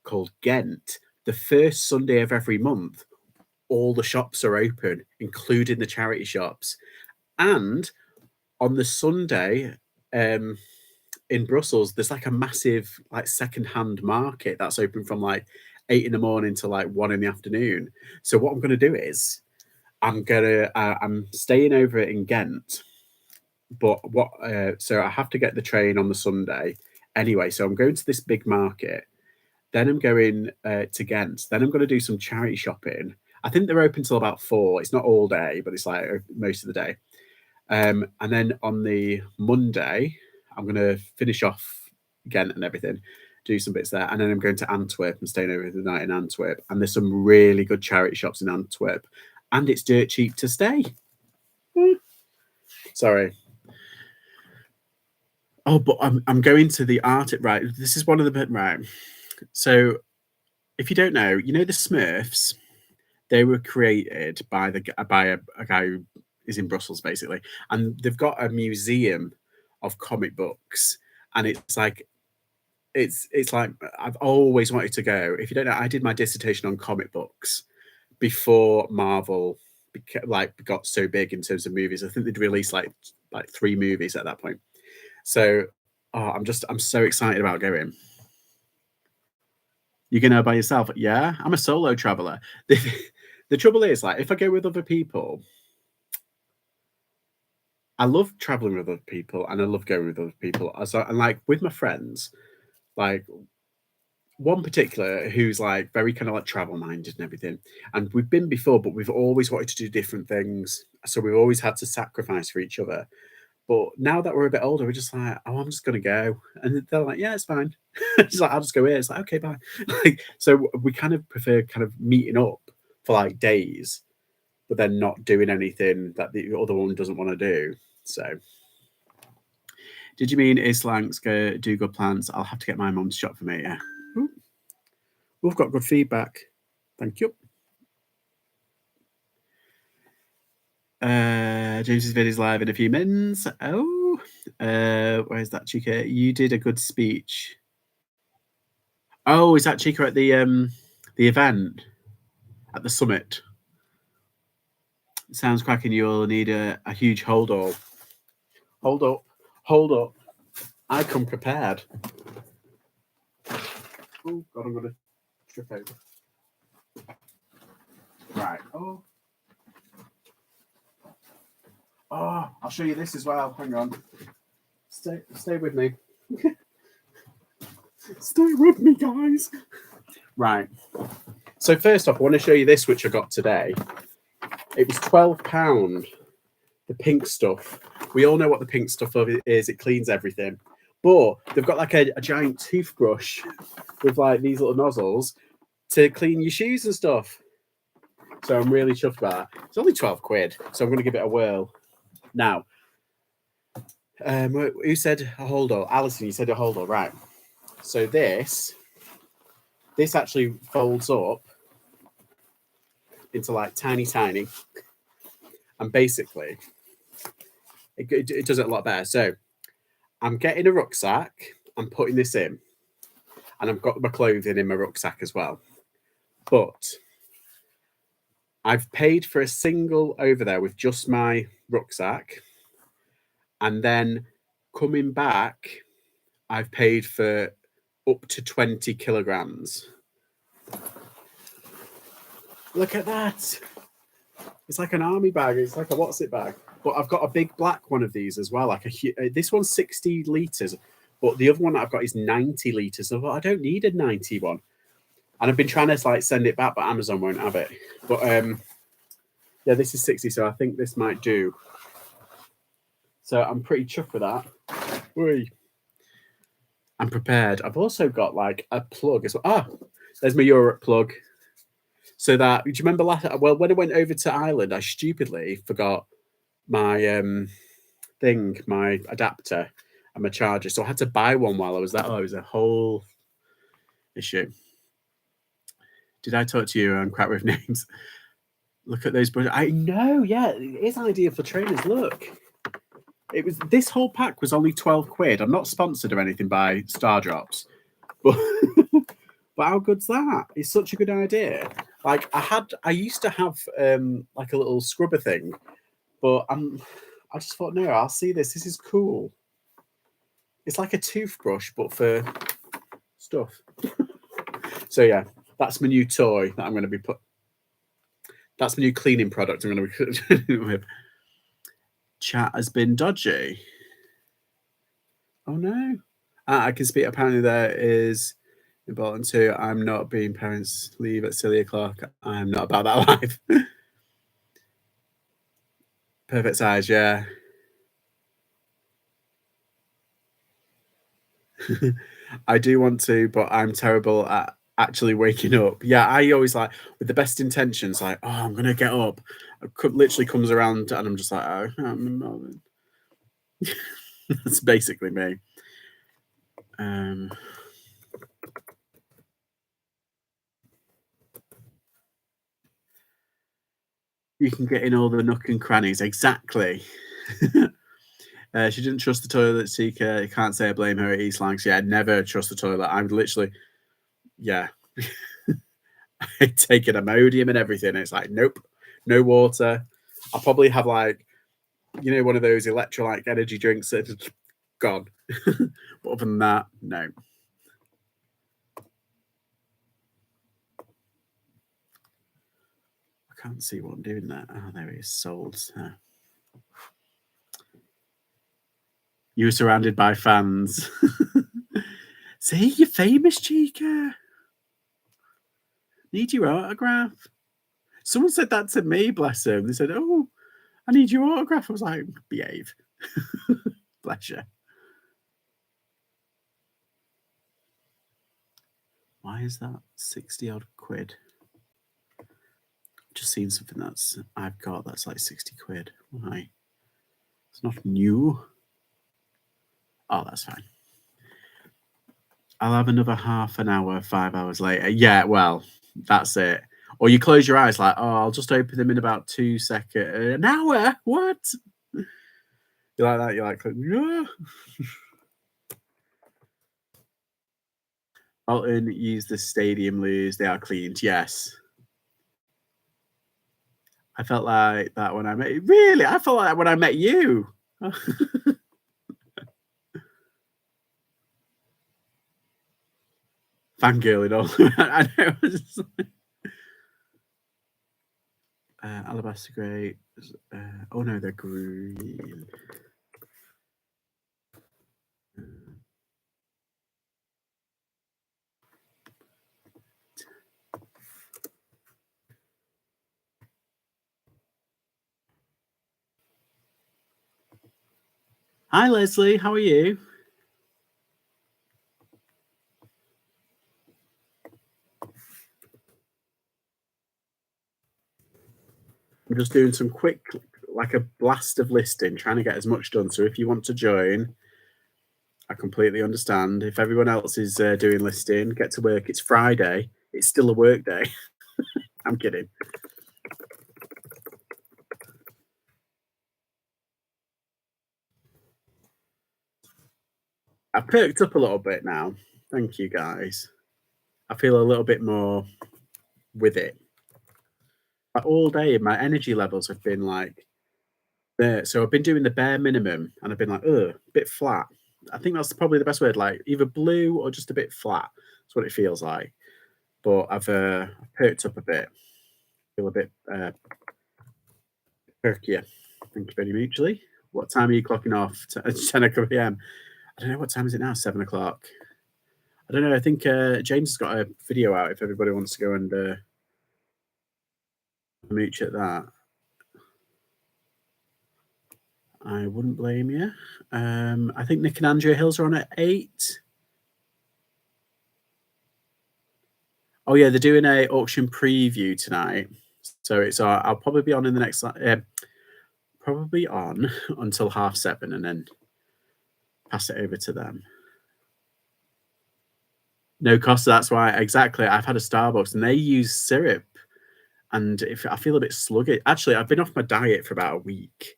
called Ghent, the first Sunday of every month, all the shops are open, including the charity shops. And on the Sunday, in Brussels, there's like a massive like second-hand market that's open from like 8 in the morning to like 1 in the afternoon. So what I'm going to do is I'm staying over in Ghent, but so I have to get the train on the Sunday anyway. So I'm going to this big market, then I'm going to Ghent, then I'm going to do some charity shopping. I think they're open till about 4. It's not all day, but it's like most of the day. And then on the Monday, I'm going to finish off Ghent and everything, do some bits there. And then I'm going to Antwerp and staying over the night in Antwerp. And there's some really good charity shops in Antwerp. And it's dirt cheap to stay. Sorry. Oh, but I'm going to the art. Right. This is one of the... Right. So if you don't know, you know the Smurfs? They were created by a guy who is in Brussels, basically. And they've got a museum of comic books. And it's like I've always wanted to go. If you don't know, I did my dissertation on comic books before Marvel got so big in terms of movies. I think they'd released like 3 movies at that point. So I'm so excited about going. You're gonna by yourself? Yeah, I'm a solo traveler. The trouble is, like, if I go with other people, I love traveling with other people and I love going with other people. And like with my friends, like one particular who's like very kind of like travel minded and everything. And we've been before, but we've always wanted to do different things. So we've always had to sacrifice for each other. But now that we're a bit older, we're just like, oh, I'm just gonna go. And they're like, yeah, it's fine. She's like, I'll just go here. It's like, okay, bye. Like, so we kind of prefer kind of meeting up for like days, but then not doing anything that the other one doesn't want to do. So did you mean Islanks go do good plans? I'll have to get my mum to shop for me. Yeah. Ooh. We've got good feedback. Thank you. James's vid is live in a few minutes. Oh, where's that Chica? You did a good speech. Oh, is that Chica at the event at the summit? Sounds cracking. You'll need a huge hold all. Hold up. I come prepared. Oh God, I'm gonna trip over. Right. Oh, I'll show you this as well. Hang on. Stay with me. Stay with me, guys. Right. So first off, I want to show you this, which I got today. It was £12. The pink stuff. We all know what the pink stuff is. It cleans everything. But they've got like a giant toothbrush with like these little nozzles to clean your shoes and stuff. So I'm really chuffed about that. It's only 12 quid. So I'm going to give it a whirl. Now, who said a hold all? Alison, you said a hold all, right? So this actually folds up into like tiny, and basically it does it a lot better. So I'm getting a rucksack. I'm putting this in, and I've got my clothing in my rucksack as well. But I've paid for a single over there with just my rucksack. And then coming back, I've paid for up to 20 kilograms. Look at that. It's like an army bag. It's like a what's it bag. But I've got a big black one of these as well. Like this one's 60 litres, but the other one I've got is 90 litres. So I thought, I don't need a 90 one. And I've been trying to like send it back, but Amazon won't have it. But yeah, this is 60, so I think this might do. So I'm pretty chuffed with that. Whee. I'm prepared. I've also got like a plug as well. Ah, there's my Europe plug. So that, do you remember last? Well, when I went over to Ireland, I stupidly forgot my my adapter and my charger. So I had to buy one while I was there. Oh, it was a whole issue. Did I talk to you on Crap with Names? Look at those budgets. I know, yeah, it is ideal for trainers. Look, it was, this whole pack was only 12 quid. I'm not sponsored or anything by Star Drops, but but how good's that? It's such a good idea. Like I used to have like a little scrubber thing, but I just thought, no, I'll see this. This is cool. It's like a toothbrush, but for stuff. So yeah, that's my new toy that I'm going to be that's my new cleaning product I'm going to be with. Chat has been dodgy. Oh no. I can speak. Apparently there is important too. I'm not being parents leave at silly o'clock. I'm not about that life. Perfect size, yeah. I do want to, but I'm terrible at actually waking up. Yeah, I always like with the best intentions, like, oh, I'm gonna get up. Literally comes around and I'm just like, oh, I'm that's basically me. You can get in all the nook and crannies, exactly. She didn't trust the toilet seeker. You can't say I blame her at East Lancs. Yeah, I'd never trust the toilet. I would literally, yeah. I'd taken Imodium and everything. It's like, nope, no water. I'll probably have like, you know, one of those electrolyte energy drinks that's gone. But other than that, no. I can't see what I'm doing there. Oh, there he is. Sold. You were surrounded by fans. See, you're famous, Chica. Need your autograph. Someone said that to me, bless them. They said, oh, I need your autograph. I was like, behave. Bless you. Why is that 60 odd quid? Just seen something that's I've got that's like 60 quid. Why? It's not new. Oh, that's fine. I'll have another half an hour, 5 hours later. Yeah, well, that's it. Or you close your eyes like, oh, I'll just open them in about 2 seconds. An hour? What? You like that? You're like, yeah. Alton used the stadium loos. They are cleaned. Yes. I felt like that when I met you. Really? I felt like that when I met you. Fangirling all around. I know. Alabaster grey. Oh no, they're green. Hi, Leslie. How are you? I'm just doing some quick, like a blast of listing, trying to get as much done. So if you want to join, I completely understand. If everyone else is doing listing, get to work. It's Friday. It's still a work day. I'm kidding. I've perked up a little bit now. Thank you, guys. I feel a little bit more with it. Like all day, my energy levels have been like there. So I've been doing the bare minimum, and I've been like, a bit flat. I think that's probably the best word. Like either blue or just a bit flat. That's what it feels like. But I've perked up a bit. Feel a bit perkier. Thank you very muchly. What time are you clocking off? 10 o'clock p.m. I don't know what time is it now. 7 o'clock. I don't know. I think James has got a video out if everybody wants to go and mooch at that. I wouldn't blame you. I think Nick and Andrea Hills are on at 8. Oh yeah, they're doing a auction preview tonight, so it's I'll probably be on in the next probably on until 7:30, and then pass it over to them. No cost. That's why exactly. I've had a Starbucks and they use syrup, and if I feel a bit sluggish. Actually, I've been off my diet for about a week,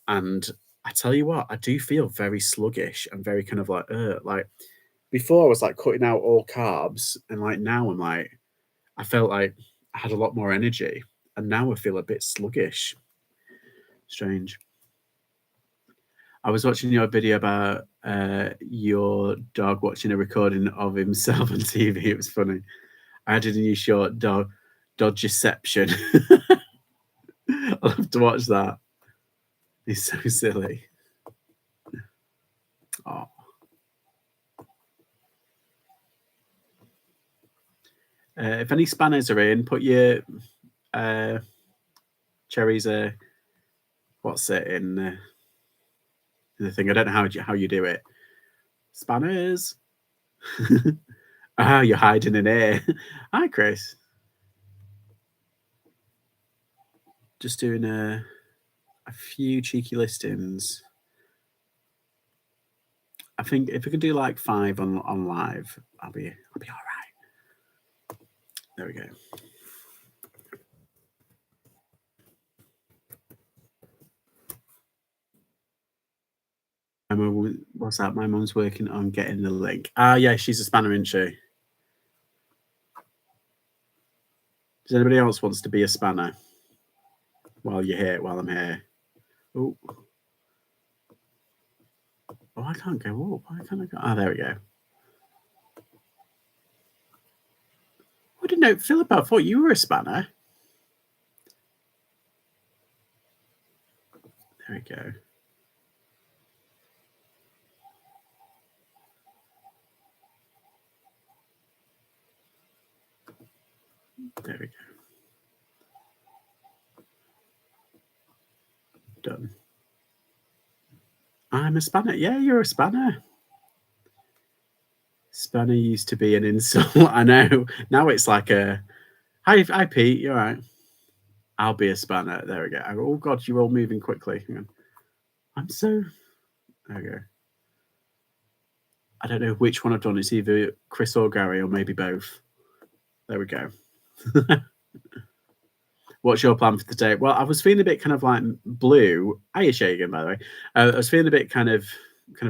and I tell you what, I do feel very sluggish and very kind of like before I was like cutting out all carbs, and like now I'm like I felt like I had a lot more energy, and now I feel a bit sluggish. Strange. I was watching your video about your dog watching a recording of himself on TV. It was funny. I did a new short, Dodgeception. I'll have to watch that. He's so silly. Oh. If any spanners are in, put your cherries. What's it in the thing? I don't know how you do it. Spanners. Ah, you're hiding in here. Hi, Chris. Just doing a few cheeky listings. I think if we can do like 5 on live, I'll be all right. There we go. What's that? My mum's working on getting the link. Ah, yeah, she's a spanner, isn't she? Does anybody else wants to be a spanner while you're here? While I'm here. Oh, I can't go up. Why can't I go? Ah, there we go. I didn't know, Philip. I thought you were a spanner. There we go. There we go. Done. I'm a spanner. Yeah, you're a spanner. Spanner used to be an insult. I know. Now it's like a hi Pete. You're right. I'll be a spanner. There we go. Oh God, you're all moving quickly. Hang on. I'm so. There we go. I don't know which one I've done. It's either Chris or Gary, or maybe both. There we go. What's your plan for the day? Well, I was feeling a bit kind of like blue. Hiya, Shagan, by the way. I was feeling a bit kind of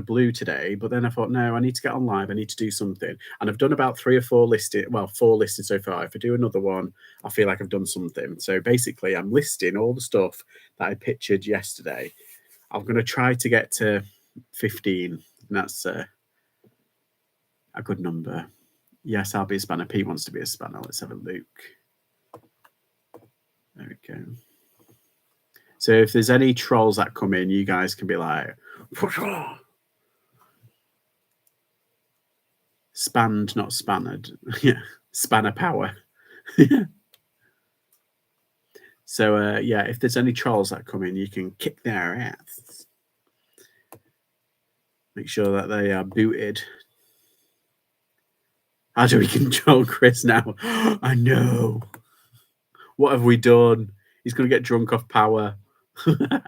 blue today, but then I thought, no, I need to get on live. I need to do something. And I've done about 3 or 4 listed. Well, 4 listed so far. If I do another one, I feel like I've done something. So basically, I'm listing all the stuff that I pictured yesterday. I'm going to try to get to 15. And that's a good number. Yes, I'll be a spanner. Pete wants to be a spanner. Let's have a look. There we go. So if there's any trolls that come in, you guys can be like, spanned, not spannered. Yeah, spanner power. So yeah, if there's any trolls that come in, you can kick their ass. Make sure that they are booted. How do we control Chris now? I know. What have we done? He's going to get drunk off power. Whacking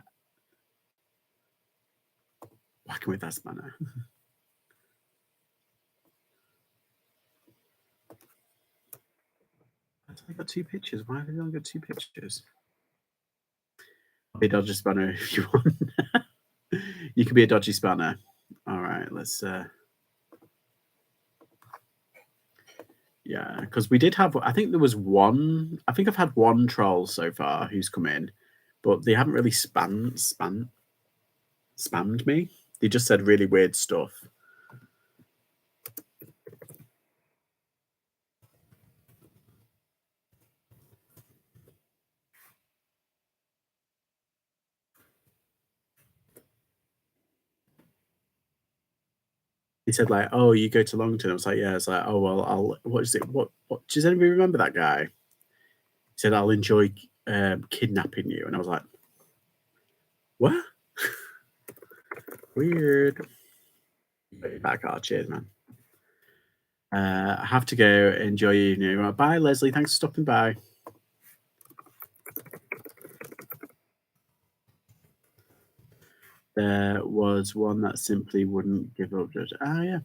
with that spanner. I've only got 2 pictures. Why have we only got 2 pictures? I'll be a dodgy spanner if you want. You can be a dodgy spanner. All right, let's. Yeah, because we did have. I think there was one. I think I've had one troll so far who's come in, but they haven't really spammed me. They just said really weird stuff. He said like, "Oh, you go to Longton." I was like, "Yeah." It's like, "Oh well, I'll." What is it? What? Does anybody remember that guy? He said, "I'll enjoy kidnapping you," and I was like, "What?" Weird. Back, cheers, man. I have to go. Enjoy your evening. Right, bye, Leslie. Thanks for stopping by. There was one that simply wouldn't give up. Ah, yeah.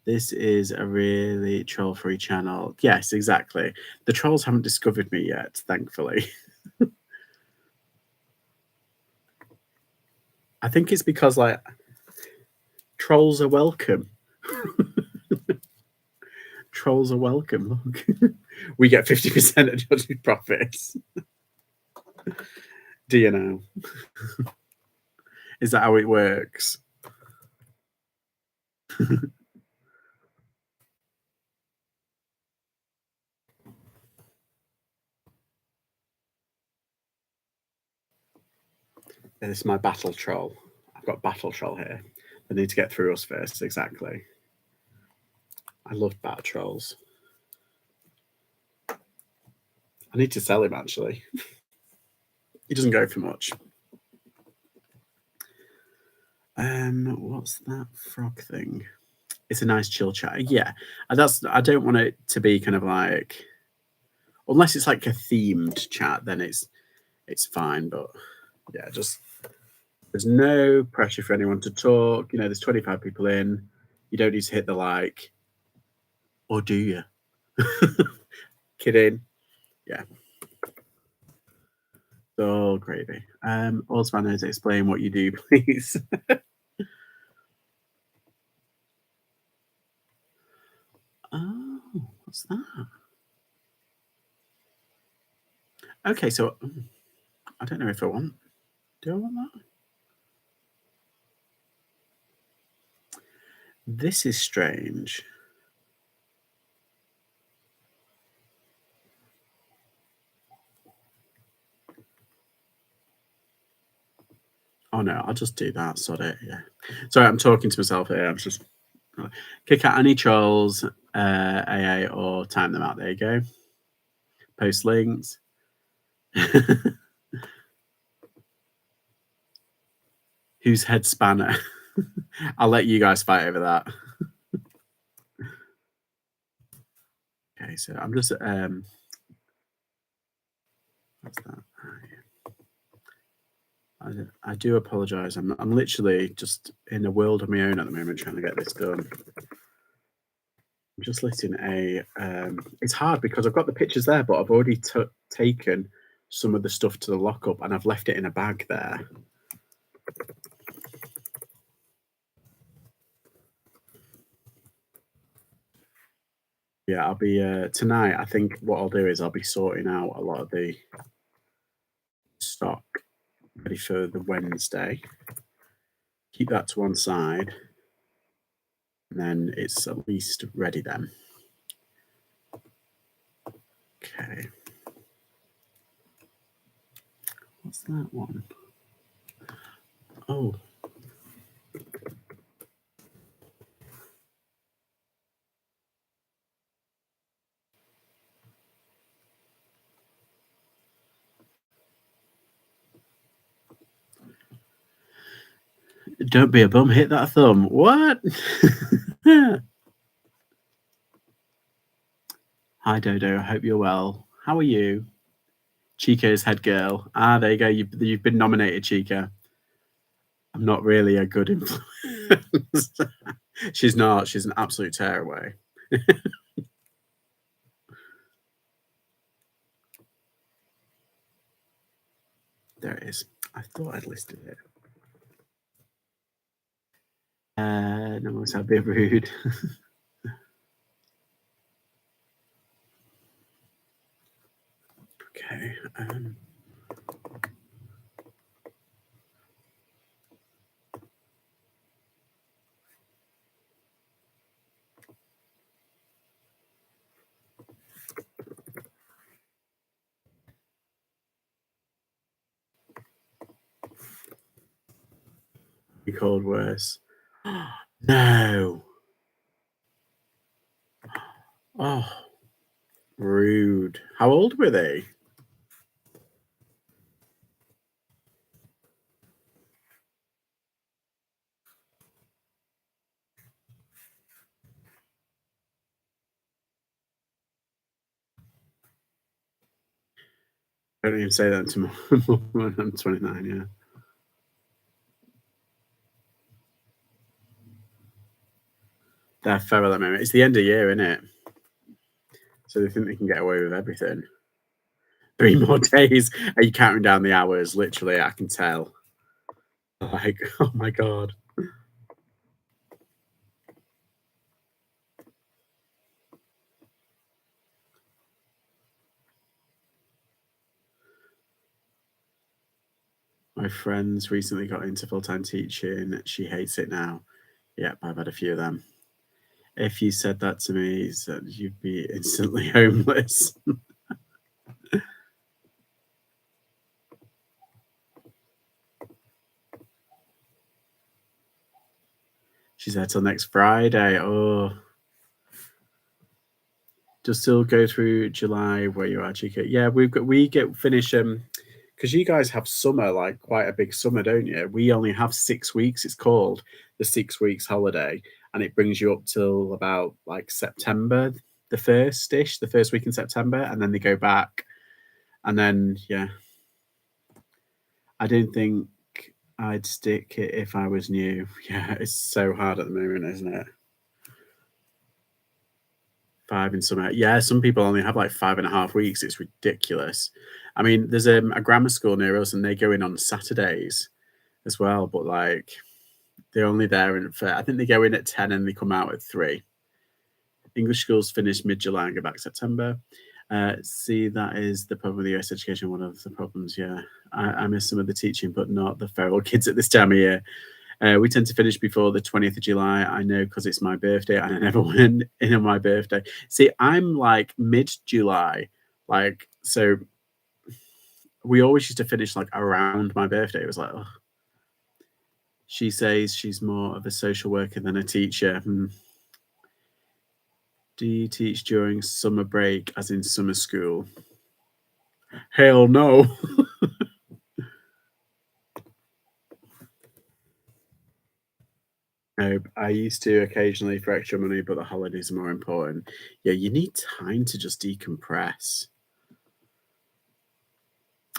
This is a really troll-free channel. Yes, exactly. The trolls haven't discovered me yet, thankfully. I think it's because like trolls are welcome. Trolls are welcome. Look, we get 50% of judging profits. Do you know? Is that how it works? This is my battle troll. I've got battle troll here. They need to get through us first. Exactly. I love battle trolls. I need to sell him actually. He doesn't go for much. What's that frog thing? It's a nice chill chat. Yeah, and that's. I don't want it to be kind of like, unless it's like a themed chat, then it's fine. But yeah, just there's no pressure for anyone to talk. You know, there's 25 people in. You don't need to hit the like, or do you? Kidding. Yeah. Oh, gravy. All Spanish, explain what you do, please. Oh, what's that? Okay, so I don't know if I want. Do I want that? This is strange. Oh no, I'll just do that. Sorry. Yeah. Sorry, I'm talking to myself here. I'm just kick out any trolls, AA, or time them out. There you go. Post links. Who's head spanner? I'll let you guys fight over that. Okay, so I'm just what's that? I do apologise. I'm literally just in a world of my own at the moment trying to get this done. I'm just listing a. It's hard because I've got the pictures there, but I've already taken some of the stuff to the lockup and I've left it in a bag there. Yeah, I'll be tonight. I think what I'll do is I'll be sorting out a lot of the stock ready for the Wednesday. Keep that to one side, and then it's at least ready then. Okay. What's that one? Oh. Don't be a bum, hit that thumb. What? Hi, Dodo. I hope you're well. How are you? Chica's head girl. Ah, there you go. You've been nominated, Chica. I'm not really a good influence. She's not. She's an absolute tearaway. There it is. I thought I'd listed it. No one's a bit rude. Okay. Be called worse. No. Oh, rude. How old were they? Don't even say that to me. I'm 29, yeah. They're feral at the moment. It's the end of year, isn't it? So they think they can get away with everything. 3 more days. Are you counting down the hours? Literally, I can tell. Like, oh my god. My friends recently got into full-time teaching. She hates it now. Yep, I've had a few of them. If you said that to me, said you'd be instantly homeless. She's there till next Friday. Oh, just still go through July where you actually get. Yeah, we get finish because you guys have summer, like quite a big summer, don't you? We only have 6 weeks. It's called the 6 weeks holiday, and it brings you up till about like September, the first ish, the first week in September, and then they go back, and then yeah, I didn't think I'd stick it if I was new. Yeah, it's so hard at the moment, isn't it? 5 in summer. Yeah, some people only have like 5.5 weeks. It's ridiculous. I mean, there's a grammar school near us, and they go in on Saturdays as well. But like, they're only there for I think they go in at 10 and they come out at 3. English schools finish mid-July and go back September. See, that is the problem with the US education. One of the problems. Yeah, I miss some of the teaching, but not the feral kids at this time of year. We tend to finish before the 20th of July. I know because it's my birthday and I never went in on my birthday. See, I'm like mid-July. Like, so we always used to finish like around my birthday. It was like, oh. She says she's more of a social worker than a teacher. Do you teach during summer break, as in summer school? Hell no. No, I used to occasionally for extra money, but the holidays are more important. Yeah, you need time to just decompress.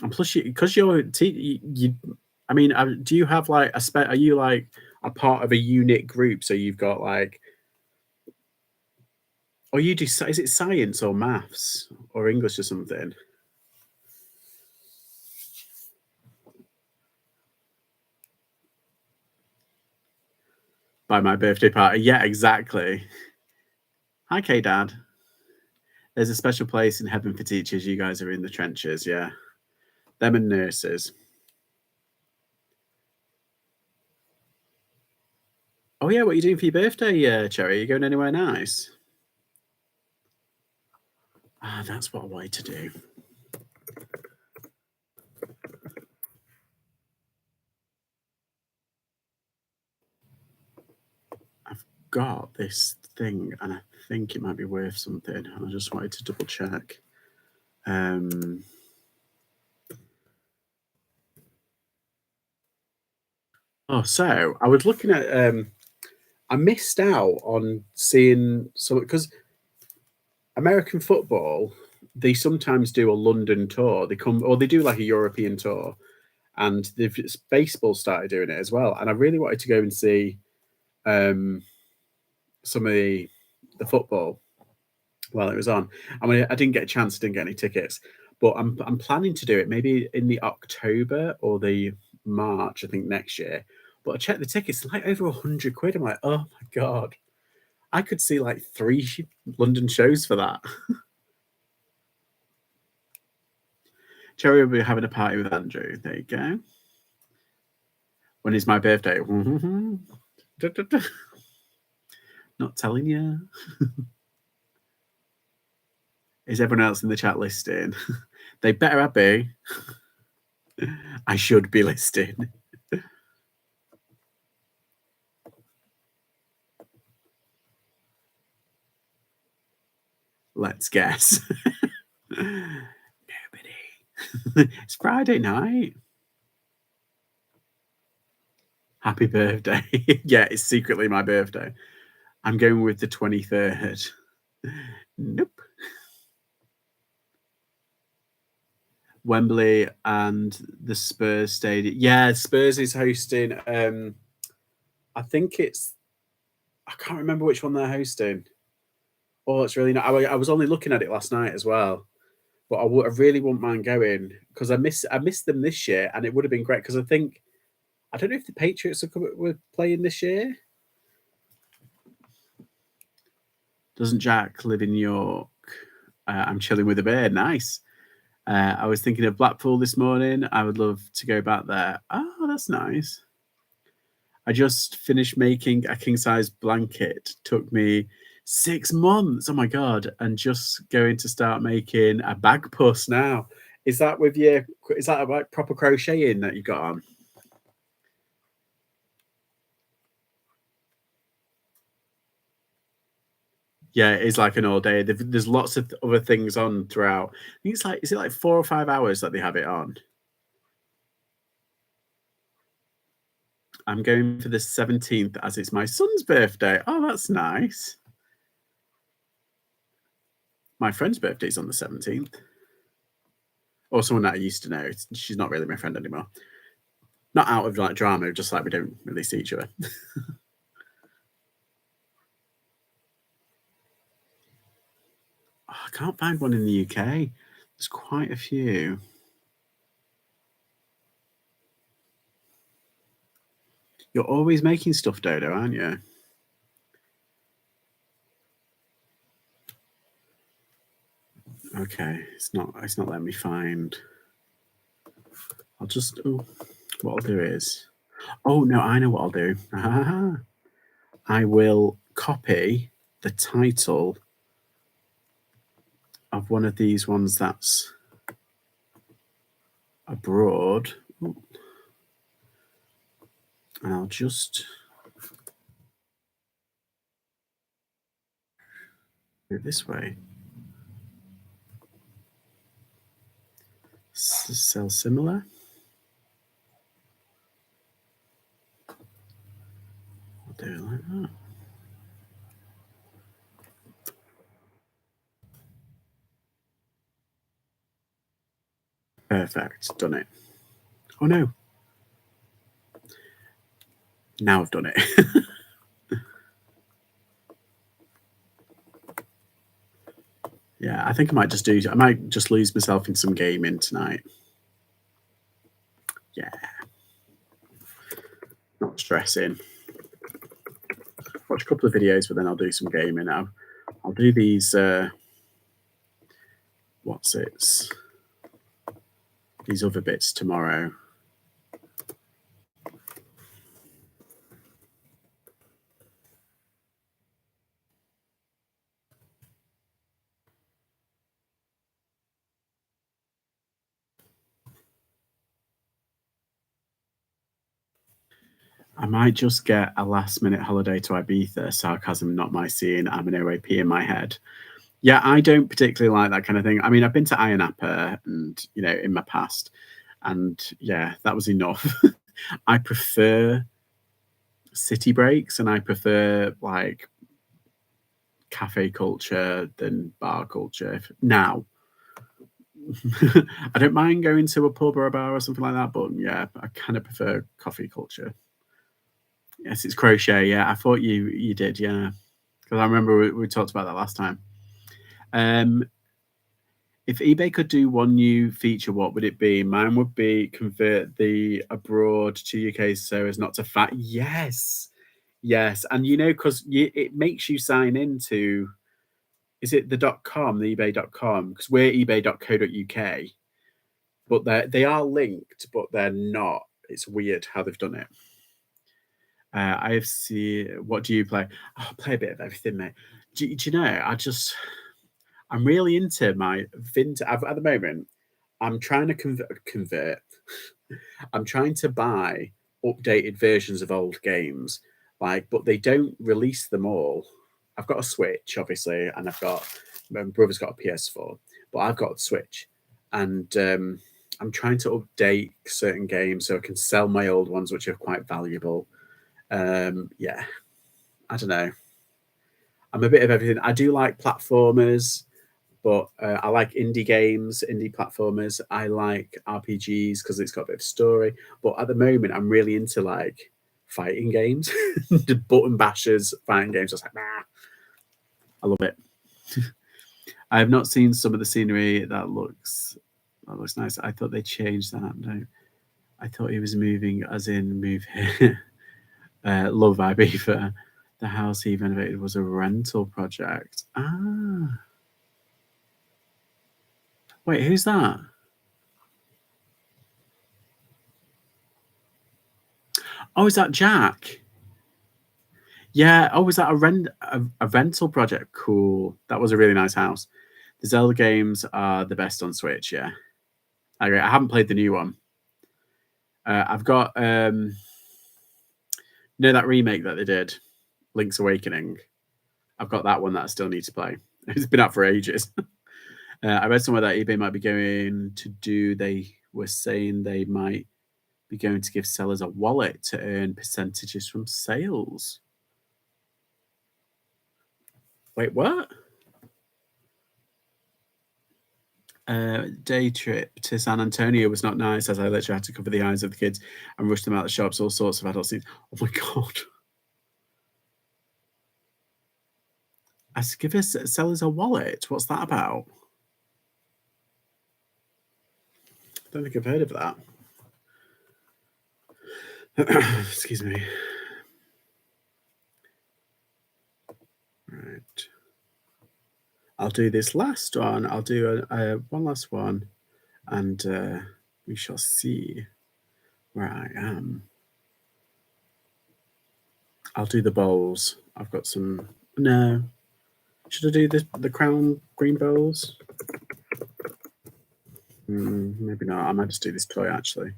And plus, because you, I mean, do you have like are you like a part of a unit group? So you've got like, or you do, is it science or maths or English or something? By my birthday party. Yeah, exactly. Hi, K Dad. There's a special place in heaven for teachers. You guys are in the trenches. Yeah. Them and nurses. Oh, yeah. What are you doing for your birthday, Cherry? Are you going anywhere nice? Ah, that's what I wanted to do. I've got this thing and I think it might be worth something. And I just wanted to double check. So I was looking at I missed out on seeing some because American football, they sometimes do a London tour. They come or they do like a European tour, and they've baseball started doing it as well. And I really wanted to go and see um, some of the football while it was on. I mean, I didn't get a chance, didn't get any tickets, but I'm planning to do it maybe in the October or the March, I think next year. But I checked the tickets, like over 100 quid. I'm like, oh my god, I could see like 3 London shows for that. Cherry will be having a party with Andrew. There you go. When is my birthday? Not telling you. Is everyone else in the chat listing? They better be. I should be listing. Let's guess. Nobody. It's Friday night. Happy birthday. Yeah, it's secretly my birthday. I'm going with the 23rd. Nope. Wembley and the Spurs stadium. Yeah, Spurs is hosting. I think it's. I can't remember which one they're hosting. Oh, it's really not. I was only looking at it last night as well, but I really wouldn't mind going because I missed them this year, and it would have been great because I don't know if the Patriots were playing this year. Doesn't Jack live in York? I'm chilling with a bear. Nice. I was thinking of Blackpool this morning. I would love to go back there. Oh, that's nice. I just finished making a king size blanket. Took me 6 months. Oh my god! And just going to start making a bag puss now. Is that with your? Is that like proper crocheting that you got on? Yeah, it is like an all day. There's lots of other things on throughout. I think it's like, is it like 4 or 5 hours that they have it on? I'm going for the 17th as it's my son's birthday. Oh, that's nice. My friend's birthday's on the 17th. Or someone that I used to know. She's not really my friend anymore. Not out of like drama, just like we don't really see each other. Oh, I can't find one in the UK. There's quite a few. You're always making stuff, Dodo, aren't you? Okay, it's not letting me find. I'll just what I'll do is, oh no, I know what I'll do. I will copy the title of one of these ones that's abroad, and I'll just do it this way. Sell similar. I'll do it like that. Perfect, done it. Oh no. Now I've done it. Yeah, I think I might just lose myself in some gaming tonight. Yeah. Not stressing. Watch a couple of videos, but then I'll do some gaming now. I'll do these these other bits tomorrow. I might just get a last minute holiday to Ibiza. Sarcasm, not my scene. I'm an OAP in my head. Yeah, I don't particularly like that kind of thing. I mean, I've been to Ayia Napa and, in my past, and yeah, that was enough. I prefer city breaks and I prefer like cafe culture than bar culture. Now, I don't mind going to a pub or a bar or something like that, but yeah, I kind of prefer coffee culture. Yes, it's crochet. Yeah, I thought you did. Yeah, because I remember we talked about that last time. If eBay could do one new feature, what would it be? Mine would be convert the abroad to UK so as not to fat. Yes, yes, and because it makes you sign into. Is it the .com, the eBay.com? Because we're ebay.co.uk, but they are linked, but they're not. It's weird how they've done it. IFC, what do you play? Oh, I play a bit of everything, mate. Do you know? I'm really into my vintage. At the moment, I'm trying to convert. I'm trying to buy updated versions of old games, but they don't release them all. I've got a Switch, obviously, and my brother's got a PS4, but I've got a Switch, and I'm trying to update certain games so I can sell my old ones, which are quite valuable. Yeah, I don't know. I'm a bit of everything. I do like platformers. But I like indie games, indie platformers. I like RPGs because it's got a bit of story. But at the moment, I'm really into like fighting games, the button bashers, fighting games. I was like, nah, I love it. I have not seen some of the scenery that looks nice. I thought they changed that. No, I thought he was moving, as in move here. Love Ibiza. The house he renovated was a rental project. Ah, wait, who's that? Oh, is that Jack? Yeah. Oh, was that a rental project? Cool. That was a really nice house. The Zelda games are the best on Switch. Yeah, I agree. I haven't played the new one. I've got that remake that they did, Link's Awakening. I've got that one that I still need to play. It's been out for ages. I read somewhere that eBay might be going to do. They were saying they might be going to give sellers a wallet to earn percentages from sales. Wait, what? Day trip to San Antonio was not nice, as I literally had to cover the eyes of the kids and rush them out of the shops. All sorts of adult scenes. Oh my god! I give us sellers a wallet. What's that about? I don't think I've heard of that. Excuse me. Right. I'll do this last one. I'll do one last one, and we shall see where I am. I'll do the bowls. I've got some. No. Should I do the crown green bowls? Maybe not. I might just do this toy, actually.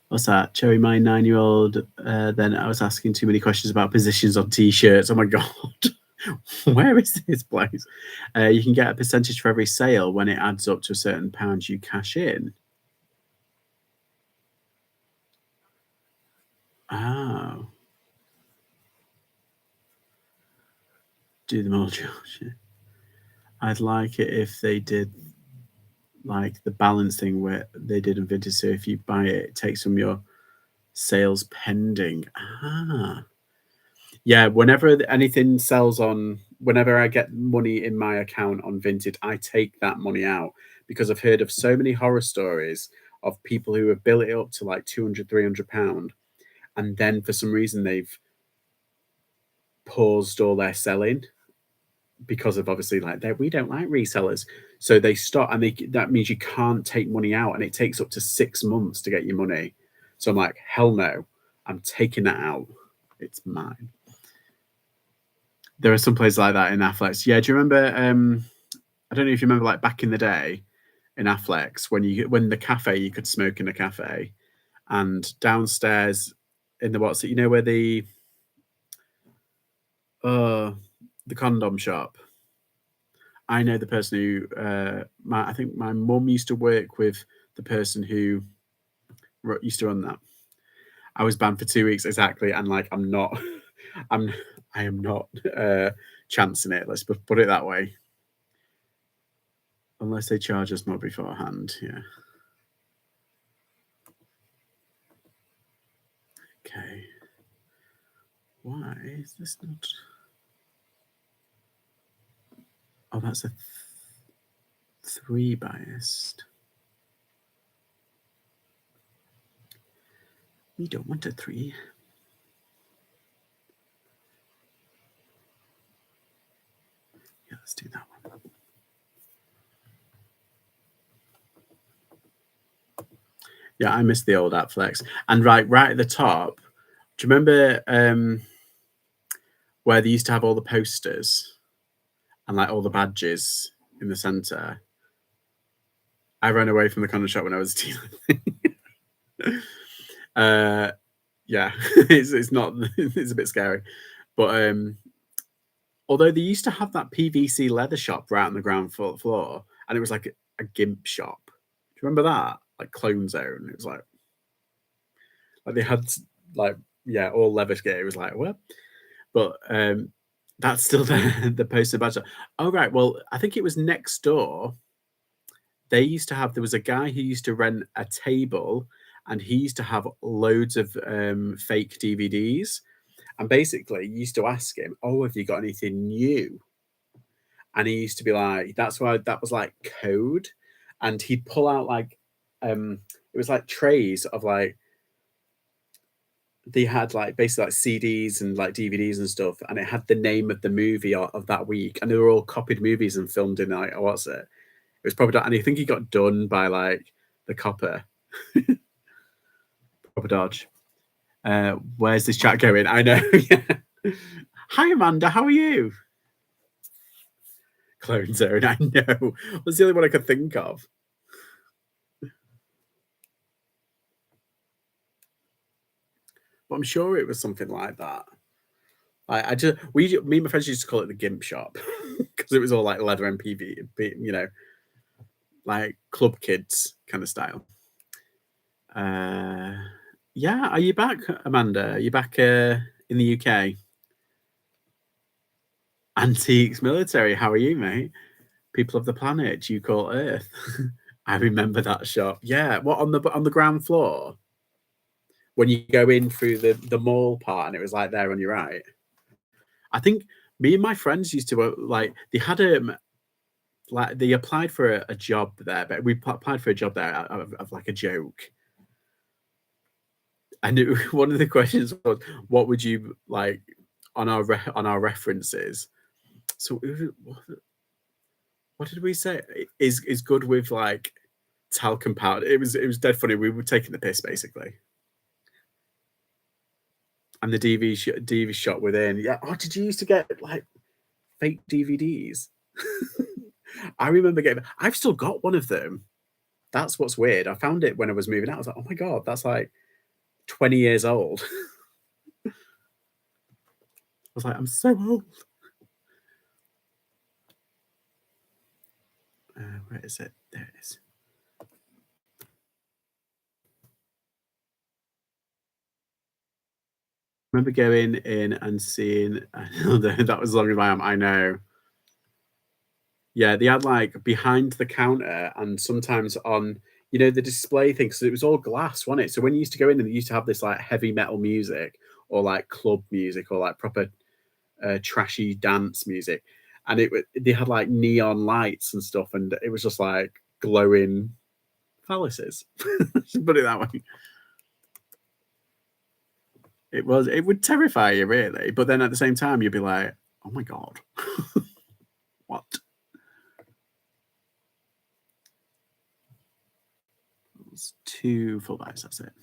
What's that? Cherry, my 9-year-old. Then I was asking too many questions about positions on t-shirts. Oh my god. Where is this place? You can get a percentage for every sale. When it adds up to a certain pound, you cash in. Oh. Do them all, Josh. I'd like it if they did like the balance thing where they did in vintage. So if you buy it, it takes from your sales pending. Yeah, whenever anything sells on, whenever I get money in my account on Vinted, I take that money out because I've heard of so many horror stories of people who have built it up to like 200, £300. And then for some reason they've paused all their selling because of obviously like we don't like resellers. So they stop and that means you can't take money out and it takes up to 6 months to get your money. So I'm like, hell no, I'm taking that out. It's mine. There are some places like that in Affleck's. Yeah, do you remember? I don't know if you remember, like back in the day in Affleck's when the cafe you could smoke in the cafe, and downstairs in the what's it? You know where the condom shop. I know the person who I think my mum used to work with the person who used to run that. I was banned for 2 weeks exactly, and like I am not chancing it. Let's put it that way. Unless they charge us more beforehand, yeah. Okay. Why is this not? Oh, that's a 3 biased. We don't want a 3. Yeah, let's do that one. Yeah, I miss the old Appflex. And right at the top, do you remember where they used to have all the posters and like all the badges in the center? I ran away from the condom shop when I was a teen. Yeah, it's not. It's a bit scary, but although they used to have that PVC leather shop right on the ground floor, and it was like a gimp shop. Do you remember that? Like Clone Zone. It was like they had like yeah, all leather gear. It was like, what? But that's still the poster badge. Oh right, well, I think it was next door. They used to have there was a guy who used to rent a table, and he used to have loads of fake DVDs. And basically, you used to ask him, "Oh, have you got anything new?" And he used to be like, "That's why that was like code." And he'd pull out like, it was like trays of like they had like basically like CDs and like DVDs and stuff, and it had the name of the movie of that week, and they were all copied movies and filmed in like, oh, what's it? It was probably, and I think he got done by like the copper, proper dodge. Where's this chat going? I know. Yeah. Hi Amanda, how are you? Clone Zone, I know. That's the only one I could think of. But I'm sure it was something like that. Me and my friends used to call it the Gimp Shop because it was all like leather MPV, you know, like club kids kind of style. Uh, yeah, are you back, Amanda? Are you back in the UK? Antiques Military, how are you, mate? People of the planet you call Earth. I remember that shop. Yeah, what on the ground floor when you go in through the mall part, and it was like there on your right. I think me and my friends used to like they had like they applied for a job there, but we applied for a job there of like a joke. And one of the questions was, "What would you like on on our references?" So what did we say? Is good with like talcum powder. It was dead funny. We were taking the piss basically. And the DV shot within. Yeah. Oh, did you used to get like fake DVDs? I remember getting. I've still got one of them. That's what's weird. I found it when I was moving out. I was like, oh my god, that's like 20 years old. I was like, I'm so old. Where is it? There it is. I remember going in and seeing. That was long as I am. I know. Yeah, they had like behind the counter and sometimes on, the display thing, because it was all glass, wasn't it? So when you used to go in and they used to have this like heavy metal music or like club music or like proper trashy dance music, and they had like neon lights and stuff, and it was just like glowing phalluses. Put it that way. It would terrify you really, but then at the same time you'd be like, oh my god, what? It's two full bites, that's it.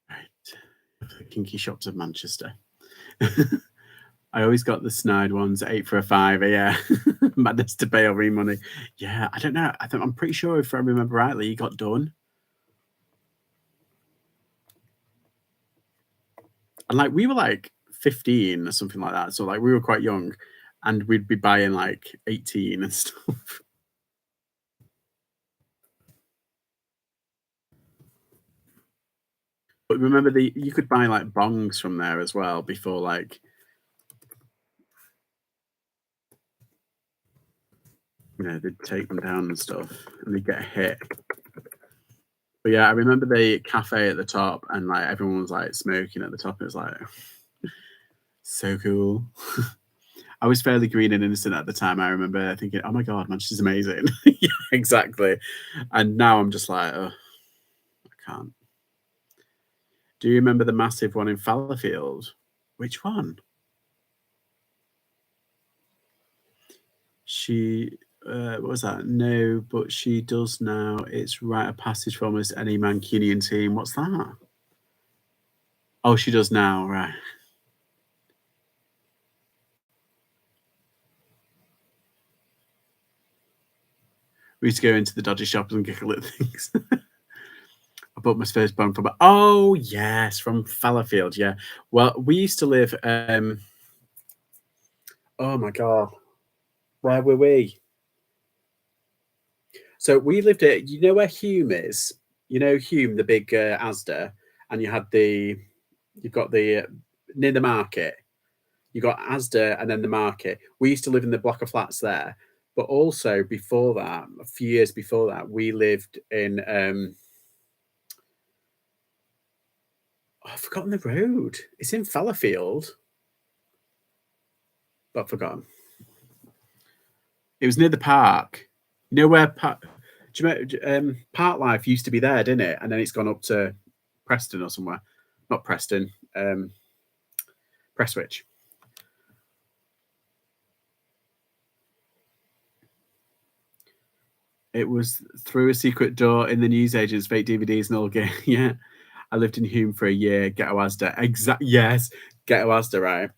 Right. The kinky shops of Manchester. I always got the snide ones, 8 for a 5. Yeah. Madness to pay over money. Yeah, I don't know. I'm pretty sure if I remember rightly, he got done. And like we were like 15 or something like that. So like we were quite young and we'd be buying like 18 and stuff. But remember you could buy like bongs from there as well before like they'd take them down and stuff and they'd get a hit. But yeah, I remember the cafe at the top and like everyone was like smoking at the top. It was like so cool. I was fairly green and innocent at the time. I remember thinking, "Oh my god, Manchester's amazing." Yeah, exactly. And now I'm just like, oh, I can't. Do you remember the massive one in Fallowfield? Which one? She, what was that? No, but she does now. It's rite of passage for almost any Mancunian team. What's that? Oh, she does now, right? We used to go into the dodgy shops and giggle at things. I bought my first bone from. Oh yes, from Fallowfield. Yeah. Well, we used to live. Oh my god, where were we? So we lived at. You know where Hume is? You know Hume, the big Asda, and you had the. You've got the near the market. You got Asda and then the market. We used to live in the block of flats there, but also before that, a few years before that, we lived in. I've forgotten the road. It's in Fallowfield, but I've forgotten. It was near the park. You know where do you remember, Park Life used to be there, didn't it? And then it's gone up to Preston or somewhere. Not Preston. Prestwich. It was through a secret door in the newsagent's fake DVDs and all game. Yeah. I lived in Hume for a year. Ghetto Asda. Yes. Ghetto Asda, right?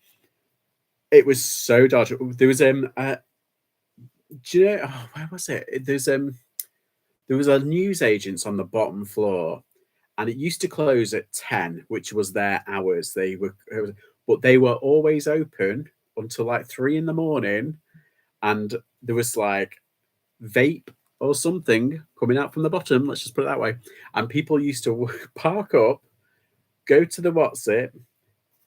It was so dodgy. There was do you know where was it? There was a newsagent's on the bottom floor, and it used to close at 10, which was their hours. But they were always open until like 3 in the morning, and there was like vape or something coming out from the bottom. Let's just put it that way. And people used to park up, go to the what's it,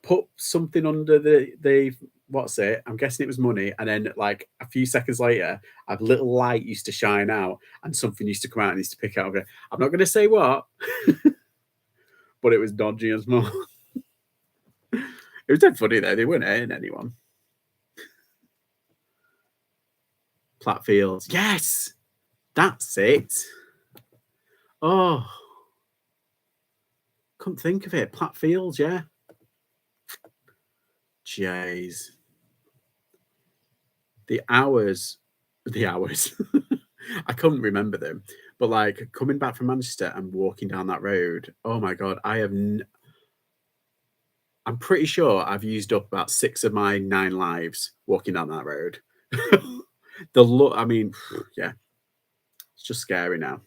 put something under the what's it. I'm guessing it was money, and then like a few seconds later, a little light used to shine out, and something used to come out and used to pick out. I'm not going to say what, but it was dodgy as well. It was dead funny though. They weren't hurting anyone. Platfields, yes, that's it. Oh, couldn't think of it. Platfields, yeah. Jeez. The hours. I couldn't remember them, but like coming back from Manchester and walking down that road. Oh my god, I'm pretty sure I've used up about 6 of my 9 lives walking down that road. The look, I mean, yeah, it's just scary now.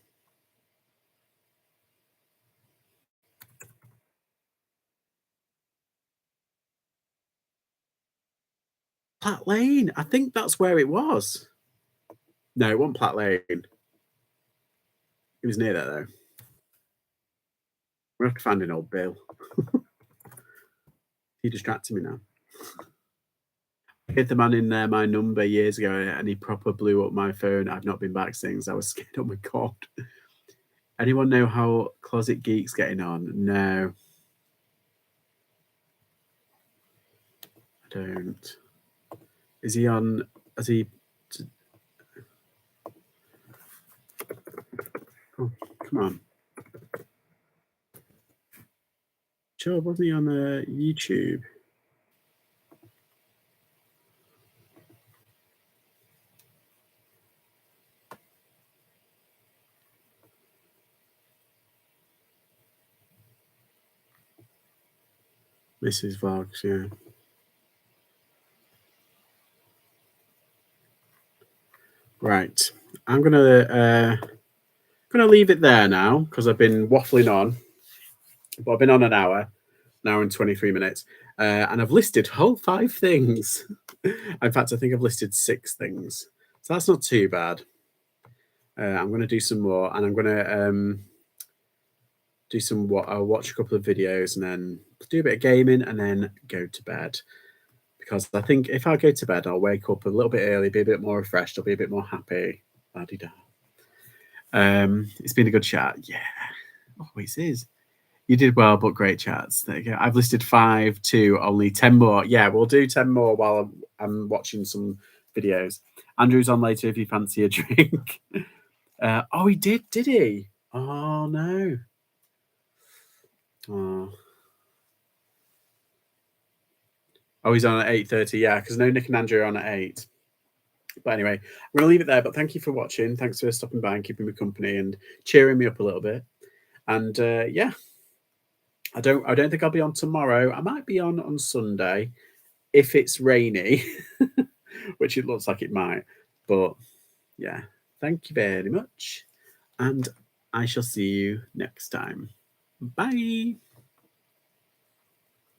Platt Lane, I think that's where it was. No, it wasn't Platt Lane. It was near there though. We have to find an old bill. He distracted me now. I hit the man in there my number years ago, and he proper blew up my phone. I've not been back since. I was scared. Oh my god. Anyone know how Closet Geek's getting on? No. I don't. Is he on? Has he? Oh, come on. Sure, wasn't he on YouTube? Mrs. Vlogs, yeah. Right. I'm gonna leave it there now because I've been waffling on. But I've been on an hour and 23 minutes. And I've listed whole 5 things. In fact, I think I've listed 6 things. So that's not too bad. I'm going to do some more, and I'm going to do some what I'll watch a couple of videos and then do a bit of gaming and then go to bed. Because I think if I go to bed, I'll wake up a little bit early, be a bit more refreshed, I'll be a bit more happy. La-di-da. It's been a good chat. Yeah. Always is. You did well, but great chats. There you go. I've listed 5, 2, only 10 more. Yeah, we'll do 10 more while I'm watching some videos. Andrew's on later if you fancy a drink. Oh, he did he? Oh, no. Oh, he's on at 8:30. Yeah, because no Nick and Andrew are on at 8. But anyway, I'm going to leave it there. But thank you for watching. Thanks for stopping by and keeping me company and cheering me up a little bit. And yeah. I don't think I'll be on tomorrow. I might be on Sunday if it's rainy, which it looks like it might. But yeah, Thank you very much, and I shall see you next time. Bye.